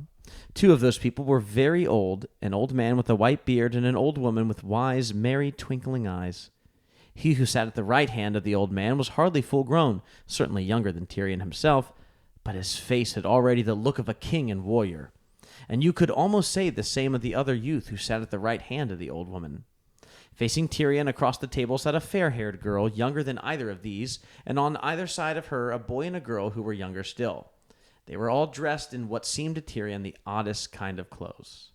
2 of those people were very old, an old man with a white beard and an old woman with wise, merry, twinkling eyes. He who sat at the right hand of the old man was hardly full grown, certainly younger than Tyrion himself, but his face had already the look of a king and warrior. And you could almost say the same of the other youth who sat at the right hand of the old woman. Facing Tyrion across the table sat a fair-haired girl, younger than either of these, and on either side of her a boy and a girl who were younger still. They were all dressed in what seemed to Tyrion the oddest kind of clothes.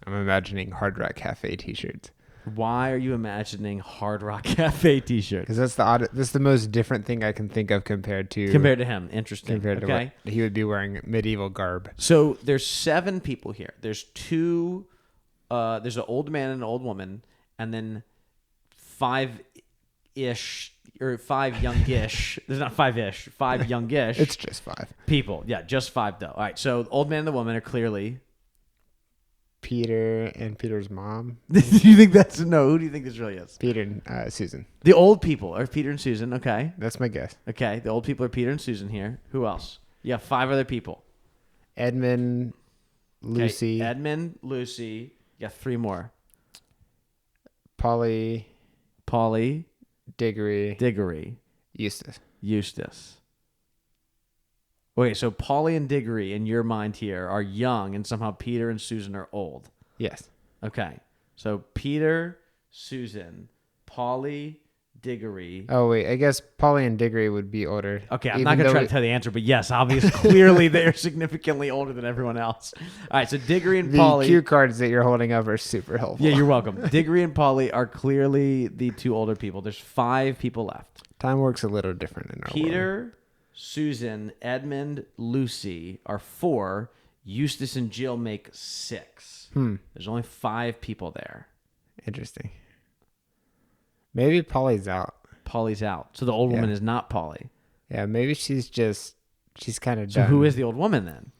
I'm imagining Hard Rock Cafe t-shirts. Why are you imagining Hard Rock Cafe t-shirts? Because that's the most different thing I can think of compared to him. Interesting. Compared to what he would be wearing medieval garb. So there's 7 people here. There's 2. There's an old man and an old woman, and then 5-ish. Or 5 youngish. There's not 5-ish. 5 youngish. It's just 5 people. Yeah, just 5 though. All right. So the old man and the woman are clearly Peter and Peter's mom. Do you think that's no? Who do you think this really is? Peter and Susan. The old people are Peter and Susan. Okay. That's my guess. Okay. The old people are Peter and Susan here. Who else? You have 5 other people. Edmund, Lucy, Edmund, Lucy. You got 3 more. Polly, Diggory, Eustace. Okay, so Polly and Diggory, in your mind here, are young, and somehow Peter and Susan are old. Yes. Okay, so Peter, Susan, Polly, Diggory. Oh, wait. I guess Polly and Diggory would be older. Okay, I'm not going to try to tell the answer, but yes, obviously, clearly they are significantly older than everyone else. All right, so Diggory and Polly. The cue cards that you're holding up are super helpful. Yeah, you're welcome. Diggory and Polly are clearly the 2 older people. There's 5 people left. Time works a little different in our world. Peter, Susan, Edmund, Lucy are 4. Eustace and Jill make 6. There's only 5 people there. Interesting. Maybe Polly's out. Polly's out. So the old woman is not Polly. Yeah, maybe she's kind of So done. who is the old woman then?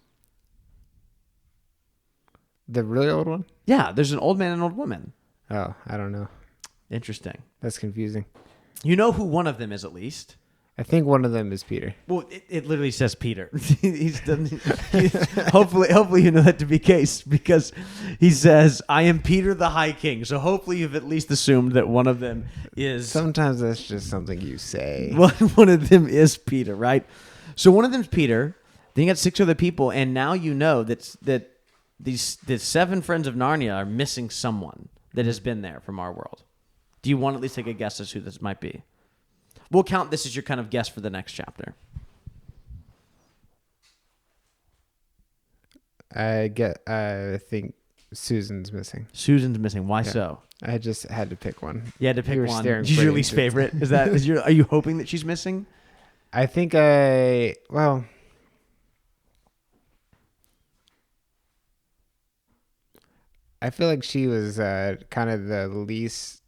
The really old one? Yeah, there's an old man and an old woman. Oh, I don't know. Interesting. That's confusing. You know who one of them is at least. I think one of them is Peter. Well, it literally says Peter. Hopefully you know that to be the case, because he says, "I am Peter the High King." So hopefully you've at least assumed that one of them is. Sometimes that's just something you say. One of them is Peter, right? So one of them's Peter. Then you got 6 other people, and now you know that the 7 friends of Narnia are missing someone that has been there from our world. Do you want to at least take a guess as who this might be? We'll count this as your kind of guess for the next chapter. I think Susan's missing. Susan's missing. Why so? I just had to pick one. You had to pick You were one. staring She's your pretty least into it. favorite. Are you hoping that she's missing? I think I feel like she was kind of the least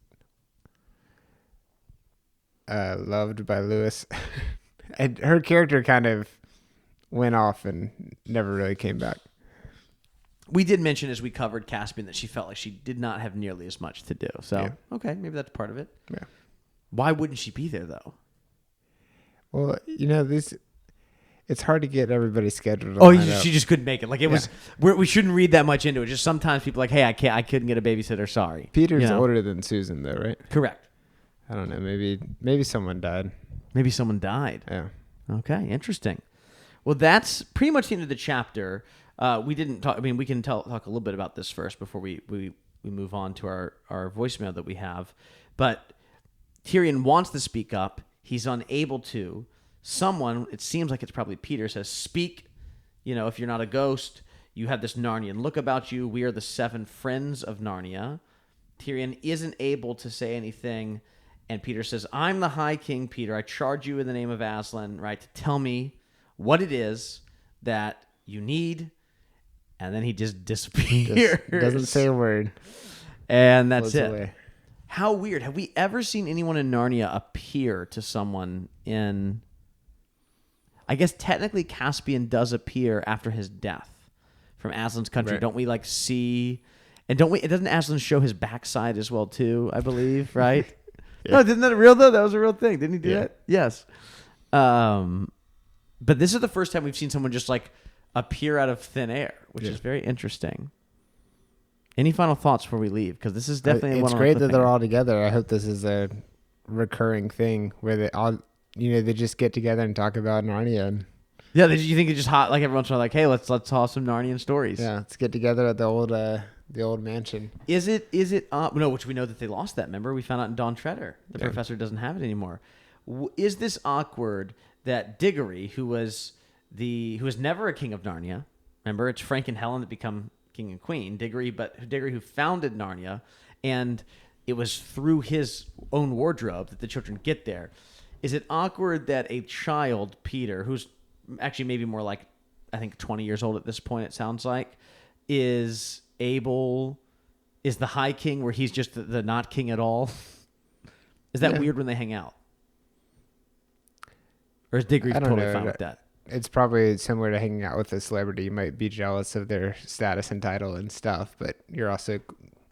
loved by Lewis. And her character kind of went off and never really came back. We did mention as we covered Caspian that she felt like she did not have nearly as much to do. So, okay, maybe that's part of it. Yeah. Why wouldn't she be there, though? Well, it's hard to get everybody scheduled. She just couldn't make it. Like it was. We shouldn't read that much into it. Just sometimes people are like, hey, I couldn't get a babysitter. Sorry. Peter's older than Susan, though, right? Correct. I don't know. Maybe someone died. Maybe someone died. Yeah. Okay. Interesting. Well, that's pretty much the end of the chapter. We didn't talk. I mean, we can talk a little bit about this first before we move on to our voicemail that we have. But Tyrion wants to speak up. He's unable to. Someone, it seems like it's probably Peter, says, "Speak. If you're not a ghost, you have this Narnian look about you. We are the 7 friends of Narnia." Tyrion isn't able to say anything, and Peter says, "I'm the High King, Peter. I charge you in the name of Aslan, right, to tell me what it is that you need." And then he just disappears. Doesn't say a word. And that's Floats it. away. How weird. Have we ever seen anyone in Narnia appear to someone in... I guess technically Caspian does appear after his death from Aslan's country. Right. Don't we see... And doesn't Aslan show his backside as well too, I believe, right? Yeah. No, isn't that real though? That was a real thing. Didn't he do that? Yes. But this is the first time we've seen someone just like appear out of thin air, which is very interesting. Any final thoughts before we leave? Because this is definitely It's great that they're all together. I hope this is a recurring thing where they all, they just get together and talk about Narnia. Yeah, you think it's just hot? Like every once in a while, like, hey, let's tell some Narnian stories. Yeah, let's get together at the old mansion. Is it? No, which we know that they lost that. Remember, we found out in Dawn Treader, the professor doesn't have it anymore. Is this awkward that Diggory, who was never a king of Narnia, remember, it's Frank and Helen that become king and queen. Diggory who founded Narnia, and it was through his own wardrobe that the children get there. Is it awkward that a child, Peter, who's actually maybe more like, I think 20 years old at this point, it sounds like, is the High King where he's just the not king at all? Is that weird when they hang out? Or is Diggory totally fine with that? It's probably similar to hanging out with a celebrity. You might be jealous of their status and title and stuff, but you're also...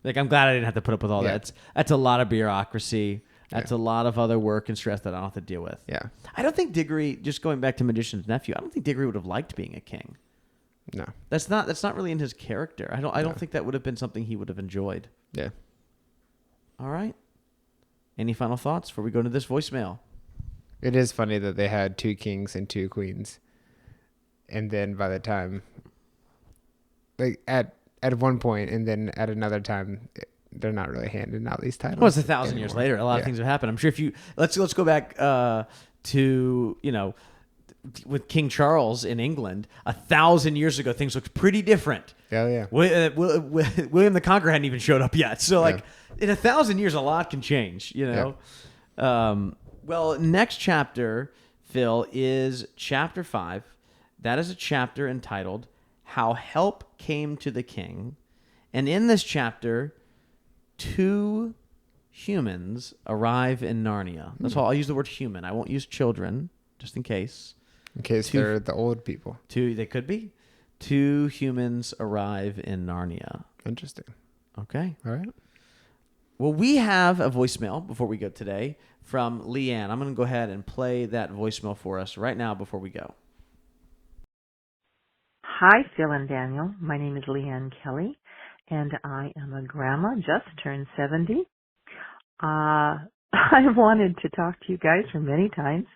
Like, I'm glad I didn't have to put up with all that. That's a lot of bureaucracy. That's a lot of other work and stress that I don't have to deal with. Yeah. I don't think Diggory, just going back to Magician's Nephew, I don't think Diggory would have liked being a king. No. That's not really in his character. I don't think that would have been something he would have enjoyed. Yeah. All right. Any final thoughts before we go into this voicemail? It is funny that they had 2 kings and 2 queens. And then by the time, like at one point, and then at another time, they're not really handing out these titles. Well, it's 1,000 years later. A lot of things have happened. I'm sure if you let's go back to with King Charles in England 1,000 years ago, things looked pretty different. Oh yeah. William the Conqueror hadn't even showed up yet. So like in 1,000 years, a lot can change. Well, next chapter, Phil, is chapter 5. That is a chapter entitled "How Help Came to the King," and in this chapter, 2 humans arrive in Narnia. That's all. I'll use the word human. I won't use children, just in case. In case they're the old people. They could be. 2 humans arrive in Narnia. Interesting. Okay. All right. Well, we have a voicemail before we go today from Leanne. I'm going to go ahead and play that voicemail for us right now before we go. Hi, Phil and Daniel. My name is Leanne Kelly, and I am a grandma, just turned 70. I wanted to talk to you guys for many times,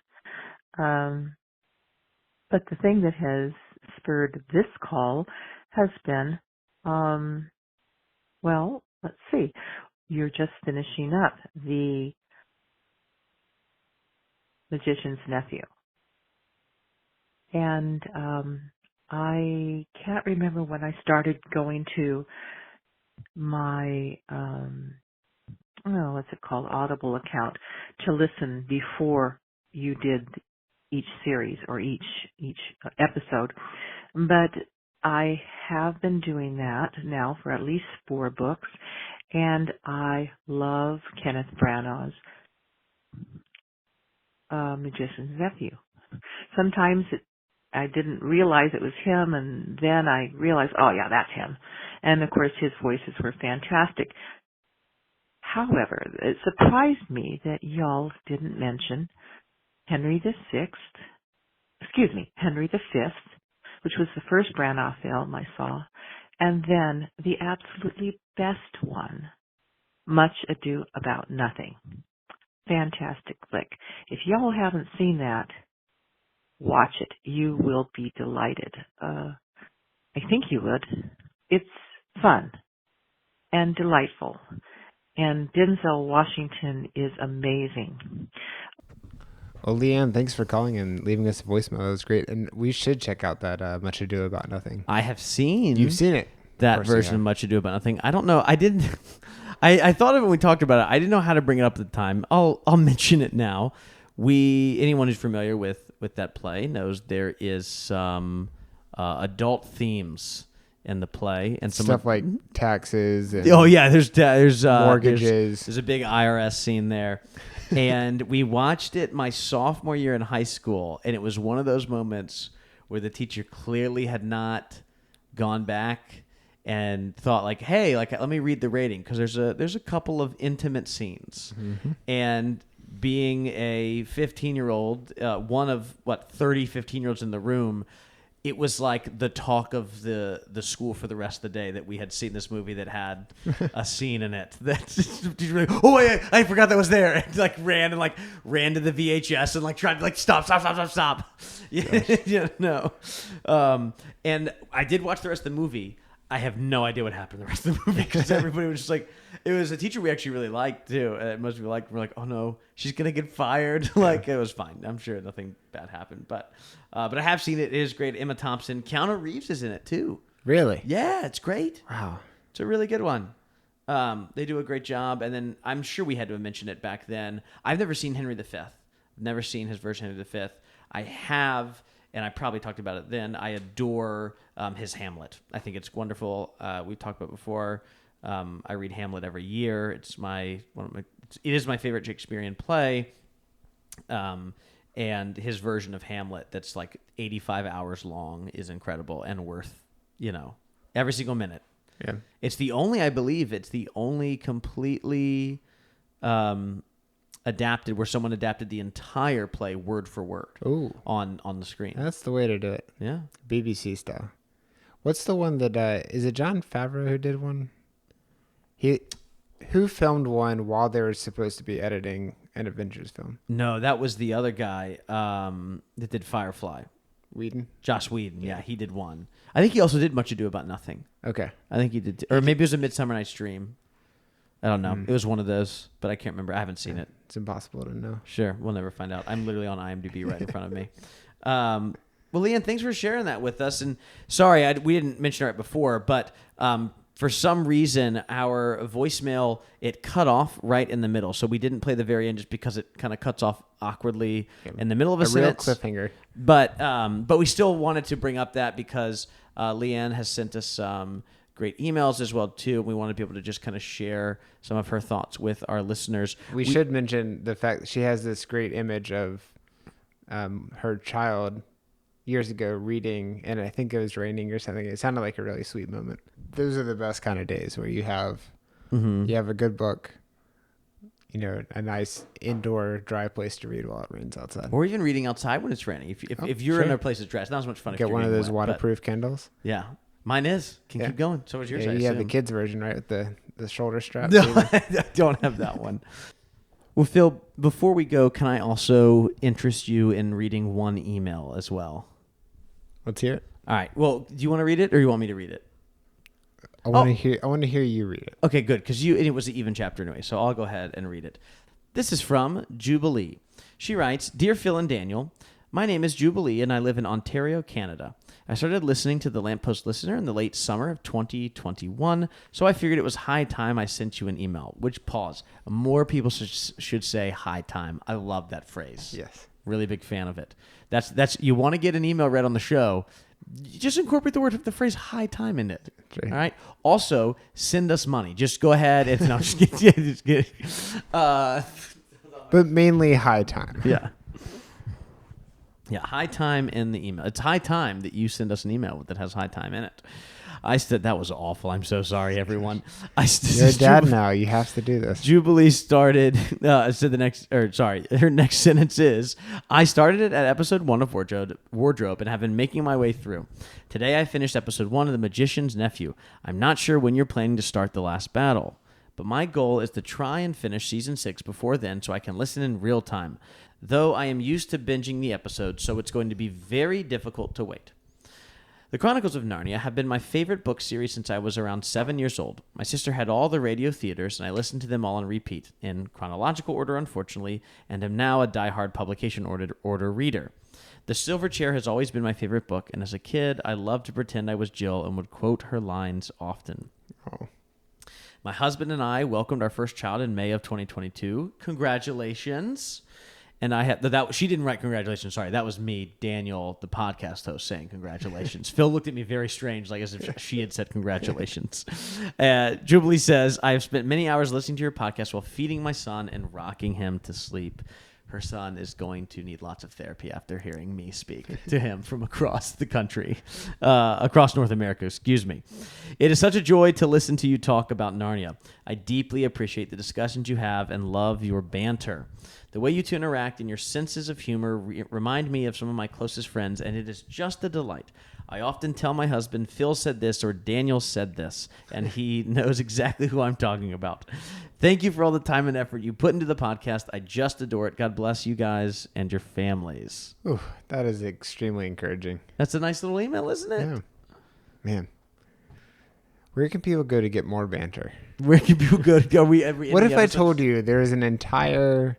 but the thing that has spurred this call has been, well, let's see. You're just finishing up The Magician's Nephew. And I can't remember when I started going to my, what's it called, Audible account to listen before you did each series or each episode. But I have been doing that now for at least 4 books, and I love Kenneth Branagh's Magician's Nephew. Sometimes I didn't realize it was him, and then I realized, oh yeah, that's him. And of course his voices were fantastic. However, it surprised me that y'all didn't mention Henry V, which was the first Branagh film I saw, and then the absolutely best one, Much Ado About Nothing. Fantastic flick. If y'all haven't seen that, watch it. You will be delighted. I think you would. It's fun and delightful. And Denzel Washington is amazing. Well, Leanne, thanks for calling and leaving us a voicemail. That was great. And we should check out that Much Ado About Nothing. I have seen. You've seen it. That version of Much Ado About Nothing. I don't know. I didn't. I thought of it when we talked about it. I didn't know how to bring it up at the time. I'll mention it now. Anyone who's familiar with that play knows there is some adult themes in the play and some stuff like taxes. And there's mortgages. There's a big IRS scene there, and we watched it my sophomore year in high school, and it was one of those moments where the teacher clearly had not gone back and thought like, hey, like let me read the rating, because there's a couple of intimate scenes, and being a 15-year-old, one of 30 15-year-olds in the room, it was like the talk of the school for the rest of the day that we had seen this movie that had a scene in it that oh I forgot that was there, and like ran to the VHS and like tried to like stop. And I did watch the rest of the movie. I have no idea what happened the rest of the movie, because everybody was just like, it was a teacher we actually really liked too. And most people we're like, oh no, she's gonna get fired. Like it was fine. I'm sure nothing bad happened, but I have seen it. It is great. Emma Thompson, Keanu Reeves is in it too. Really? Yeah, it's great. Wow, it's a really good one. They do a great job. And then I'm sure we had to mention it back then. I've never seen Henry V. Never seen his version of Henry V. I have. And I probably talked about it then. I adore his Hamlet. I think it's wonderful. We've talked about it before. I read Hamlet every year. It is my favorite Shakespearean play. And his version of Hamlet, that's like 85 hours long, is incredible and worth, every single minute. Yeah. I believe it's the only completely adapted, where someone adapted the entire play word for word on the screen. That's the way to do it. Yeah. BBC style. What's the one that is it Jon Favreau who did one? Who filmed one while they were supposed to be editing an Avengers film? No, that was the other guy that did Firefly. Whedon? Joss Whedon. Yeah, he did one. I think he also did Much Ado About Nothing. Okay. I think he did. Or maybe it was A Midsummer Night's Dream. I don't know. It was one of those, but I can't remember. I haven't seen it. It's impossible to know. Sure. We'll never find out. I'm literally on IMDb right in front of me. Well, Leanne, thanks for sharing that with us. And sorry, we didn't mention it right before, but for some reason, our voicemail, it cut off right in the middle. So we didn't play the very end just because it kind of cuts off awkwardly in the middle of a sentence. Real cliffhanger. But we still wanted to bring up that because Leanne has sent us great emails as well, too. We want to be able to just kind of share some of her thoughts with our listeners. We should mention the fact that she has this great image of her child years ago reading, and I think it was raining or something. It sounded like a really sweet moment. Those are the best kind of days where you have a good book, a nice indoor dry place to read while it rains outside, or even reading outside when it's raining. If you're in a place that's dry, it's not as much fun. Get one of those waterproof Kindles. Yeah, mine is. Keep going. So is yours. You have the kids version, right, with the shoulder strap. No, I don't have that one. Well, Phil, before we go, can I also interest you in reading one email as well? Let's hear it. All right. Well, do you want to read it or you want me to read it? I want to hear you read it. Okay, good, because it was an even chapter anyway, so I'll go ahead and read it. This is from Jubilee. She writes, "Dear Phil and Daniel, my name is Jubilee and I live in Ontario, Canada. I started listening to the Lamppost Listener in the late summer of 2021, so I figured it was high time I sent you an email." Which, pause, more people should say high time. I love that phrase. Yes. Really big fan of it. That's you want to get an email read on the show, you just incorporate the phrase high time in it. Right. All right. Also, send us money. Just go ahead and no, just kidding. But mainly high time. Yeah. Yeah, high time in the email. It's high time that you send us an email that has high time in it. I said that was awful. I'm so sorry, everyone. You're a dad now. You have to do this. Jubilee started. Her next sentence is, "I started it at episode 1 of Wardrobe and have been making my way through. Today I finished episode 1 of The Magician's Nephew. I'm not sure when you're planning to start the last battle, but my goal is to try and finish season 6 before then so I can listen in real time. Though I am used to binging the episodes, so it's going to be very difficult to wait. The Chronicles of Narnia have been my favorite book series since I was around 7 years old. My sister had all the radio theaters, and I listened to them all on repeat, in chronological order, unfortunately, and am now a diehard publication order reader. The Silver Chair has always been my favorite book, and as a kid, I loved to pretend I was Jill and would quote her lines often. Oh. My husband and I welcomed our first child in May of 2022. Congratulations." And I had that. She didn't write congratulations. Sorry, that was me, Daniel, the podcast host, saying congratulations. Phil looked at me very strange, like as if she had said congratulations. Jubilee says, "I have spent many hours listening to your podcast while feeding my son and rocking him to sleep." Her son is going to need lots of therapy after hearing me speak to him from across the country, across North America, excuse me. "It is such a joy to listen to you talk about Narnia. I deeply appreciate the discussions you have and love your banter. The way you two interact and your senses of humor remind me of some of my closest friends, and it is just a delight. I often tell my husband, Phil said this or Daniel said this, and he knows exactly who I'm talking about. Thank you for all the time and effort you put into the podcast. I just adore it. God bless you guys and your families." Ooh, that is extremely encouraging. That's a nice little email, isn't it? Yeah. Man. Where can people go to get more banter? Where can people go to go? What if I told you there is an entire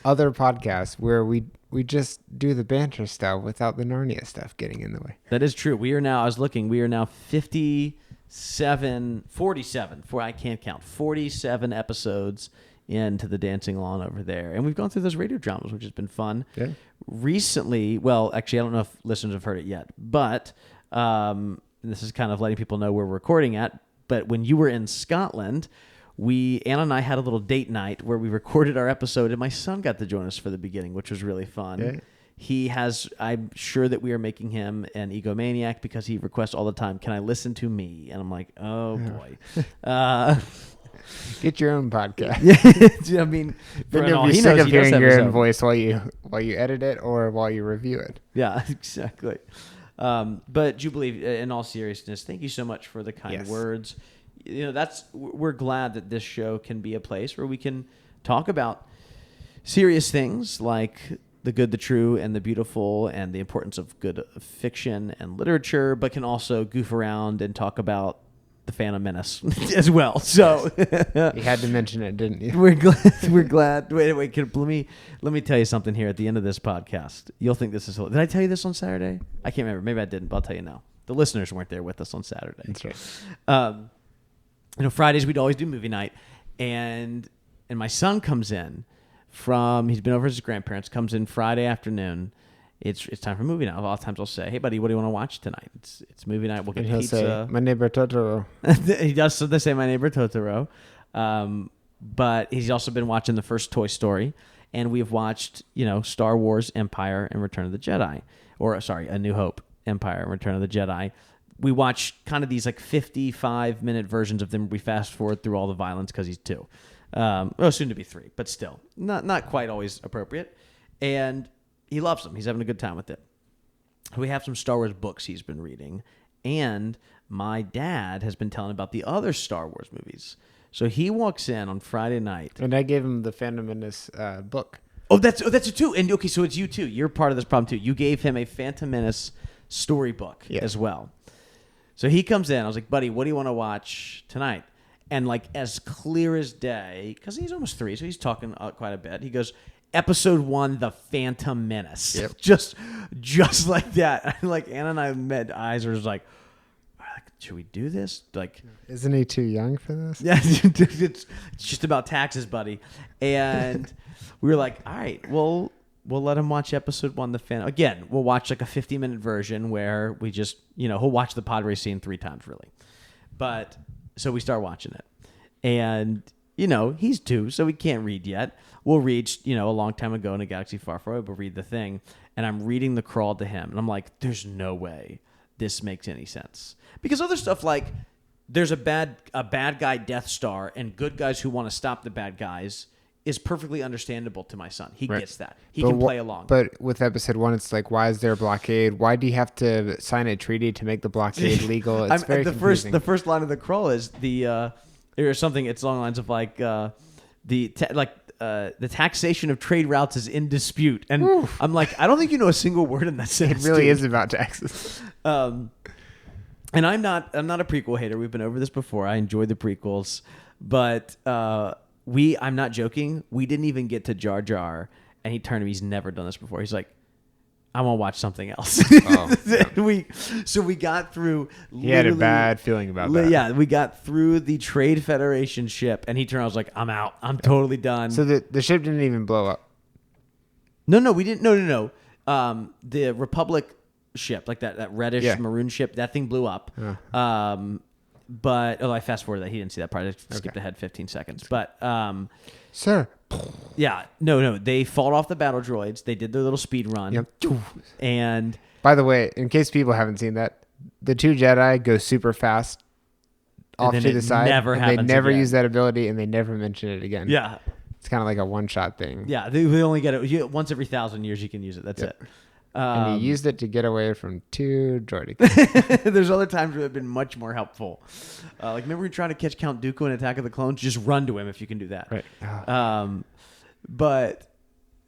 other podcast where we just do the banter stuff without the Narnia stuff getting in the way? That is true. We are now 47 episodes into the Dancing Lawn over there. And we've gone through those radio dramas, which has been fun. Yeah. Recently, well, actually, I don't know if listeners have heard it yet, but this is kind of letting people know where we're recording at. But when you were in Scotland, Anna and I had a little date night where we recorded our episode, and my son got to join us for the beginning, which was really fun. Yeah. I'm sure that we are making him an egomaniac because he requests all the time, "Can I listen to me?" And I'm like, oh boy. Get your own podcast. I mean, then you'll be sick of hearing your own voice while you edit it or while you review it. Yeah, exactly. But Jubilee, in all seriousness, thank you so much for the kind words. We're glad that this show can be a place where we can talk about serious things like the good, the true, and the beautiful, and the importance of good fiction and literature, but can also goof around and talk about the Phantom Menace as well. So you had to mention it, didn't you? We're glad. We're glad. Wait. Let me tell you something here at the end of this podcast. You'll think this is. Did I tell you this on Saturday? I can't remember. Maybe I didn't, but I'll tell you now. The listeners weren't there with us on Saturday. That's right. Fridays we'd always do movie night, and my son comes in he's been over with his grandparents. Comes in Friday afternoon. It's time for movie night. A lot of times I'll say, "Hey, buddy, what do you want to watch tonight?" It's movie night. We'll get he'll pizza. Say, "My Neighbor Totoro." He does. So they say, "My Neighbor Totoro," but he's also been watching the first Toy Story, and we've watched Star Wars, Empire, and Return of the Jedi, A New Hope, Empire, and Return of the Jedi. We watch kind of these like 55-minute versions of them. We fast forward through all the violence because he's 2. Soon to be 3, but still not quite always appropriate. And he loves them. He's having a good time with it. We have some Star Wars books he's been reading, and my dad has been telling about the other Star Wars movies. So he walks in on Friday night, and I gave him the Phantom Menace book. That's it too. And okay, so it's you too. You're part of this problem too. You gave him a Phantom Menace storybook as well. So he comes in. I was like, buddy, what do you want to watch tonight? And like as clear as day, because he's almost 3, so he's talking quite a bit. He goes, Episode 1, The Phantom Menace. Yep. Just like that. Like Anna and I met eyes. Were like, should we do this? Like, isn't he too young for this? Yeah, it's just about taxes, buddy. And we were like, all right, well, we'll let him watch Episode 1, The Phantom. Again, we'll watch like a 50-minute version where we just, he'll watch the pod race scene 3 times, really. But so we start watching it, and he's 2, so he can't read yet. We'll read, a long time ago in a galaxy far, far away. We'll read the thing, and I'm reading the crawl to him, and I'm like, "There's no way this makes any sense." Because other stuff like there's a bad guy Death Star and good guys who want to stop the bad guys is perfectly understandable to my son. He gets that. He can play along. But with Episode 1, it's like, why is there a blockade? Why do you have to sign a treaty to make the blockade legal? It's very confusing. The first line of the crawl is there's something. It's along the lines of like the taxation of trade routes is in dispute, and oof. I'm like, I don't think you know a single word in that sentence. It really is about taxes. And I'm not a prequel hater. We've been over this before. I enjoy the prequels, but I'm not joking. We didn't even get to Jar Jar, and he turned to me. He's never done this before. He's like, I want to watch something else. Oh, yeah. We got through. He had a bad feeling about that. Yeah, we got through the Trade Federation ship, and he turned. I was like, I'm out. I'm totally done. So the ship didn't even blow up. No, we didn't. No. The Republic ship, like that reddish maroon ship, that thing blew up. But I fast forwarded that. He didn't see that part. I skipped ahead 15 seconds. But sir. Yeah, no. They fought off the battle droids. They did their little speed run. Yep. And by the way, in case people haven't seen that, the 2 Jedi go super fast off to the side. They never use that ability, and they never mention it again. Yeah. It's kind of like a one-shot thing. Yeah, they only get it once every 1,000 years. You can use it. That's it. And he used it to get away from 2 droids. There's other times where they've been much more helpful. Like remember we were trying to catch Count Dooku in Attack of the Clones? Just run to him if you can do that. Right. But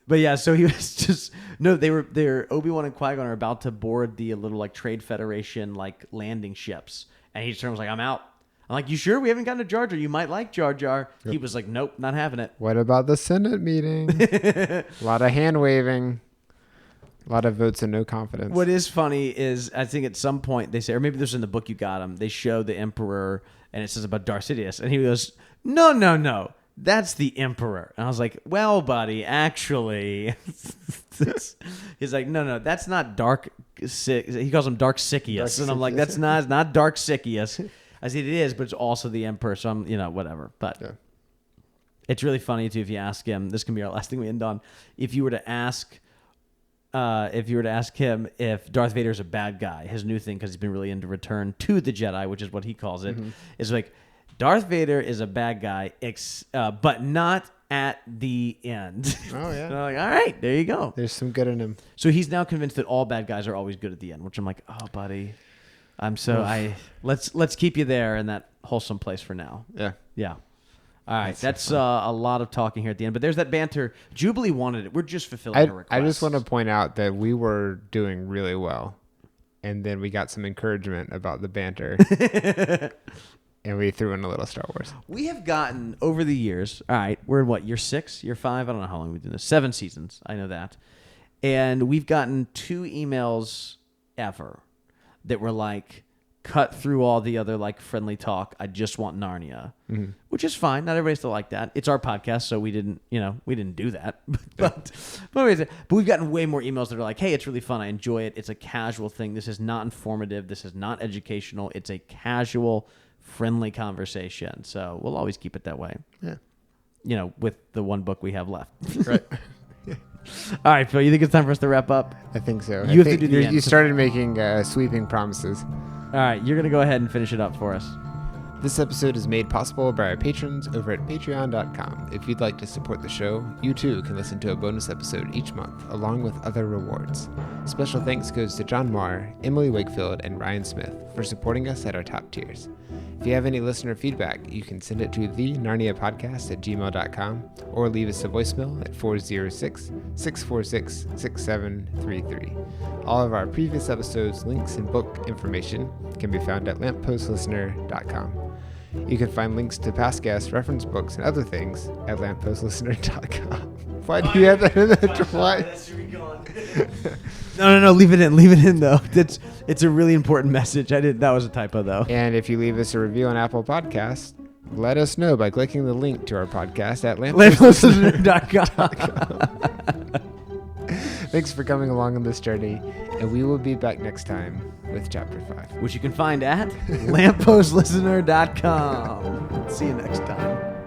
yeah, so he was just they're Obi-Wan and Qui-Gon are about to board the little like Trade Federation like landing ships, and he just was like, I'm out. I'm like, you sure? We haven't gotten to Jar Jar. You might like Jar Jar. Yep. He was like, nope, not having it. What about the Senate meeting? A lot of hand waving. A lot of votes and no confidence. What is funny is I think at some point they say, or maybe this is in the book you got him, they show the Emperor and it says about Darth Sidious. And he goes, no. That's the Emperor. And I was like, well, buddy, actually. He's like, no, that's not Dark Sidious. He calls him Dark Sidious. And I'm like, it's not Dark Sidious. I said, it is, but it's also the Emperor. So I'm, whatever. But it's really funny, too, if you ask him. This can be our last thing we end on. If you were to ask him if Darth Vader is a bad guy, his new thing, because he's been really into Return to the Jedi, which is what he calls it, is like, Darth Vader is a bad guy, but not at the end. Oh, yeah. So I'm like, all right, there you go. There's some good in him. So he's now convinced that all bad guys are always good at the end, which I'm like, oh, buddy, let's keep you there in that wholesome place for now. Yeah. Yeah. All right, that's a lot of talking here at the end, but there's that banter. Jubilee wanted it. We're just fulfilling her request. I just want to point out that we were doing really well, and then we got some encouragement about the banter, and we threw in a little Star Wars. We have gotten over the years. All right, we're in what, year 6, year 5? I don't know how long we've been doing this. 7 seasons. I know that, and we've gotten 2 emails ever that were like, cut through all the other like friendly talk. I just want Narnia, which is fine. Not everybody's still like that. It's our podcast, so we didn't do that. but we've gotten way more emails that are like, hey, it's really fun. I enjoy it. It's a casual thing. This is not informative. This is not educational. It's a casual, friendly conversation. So we'll always keep it that way. Yeah. With the one book we have left. Right. All right, Phil, you think it's time for us to wrap up? I think so. You have to do the end. You started making sweeping promises. All right, you're going to go ahead and finish it up for us. This episode is made possible by our patrons over at patreon.com. If you'd like to support the show, you too can listen to a bonus episode each month, along with other rewards. Special thanks goes to John Marr, Emily Wakefield, and Ryan Smith for supporting us at our top tiers. If you have any listener feedback, you can send it to thenarniapodcast@gmail.com or leave us a voicemail at 406-646-6733. All of our previous episodes, links, and book information can be found at lampostlistener.com. You can find links to past guests, reference books, and other things at lampostlistener.com. Why do you have that in there? Why? No, leave it in though. It's a really important message. That was a typo though. And if you leave us a review on Apple Podcasts, let us know by clicking the link to our podcast at lampostlistener.com. Thanks for coming along on this journey, and we will be back next time with Chapter 5. Which you can find at lampostlistener.com. See you next time.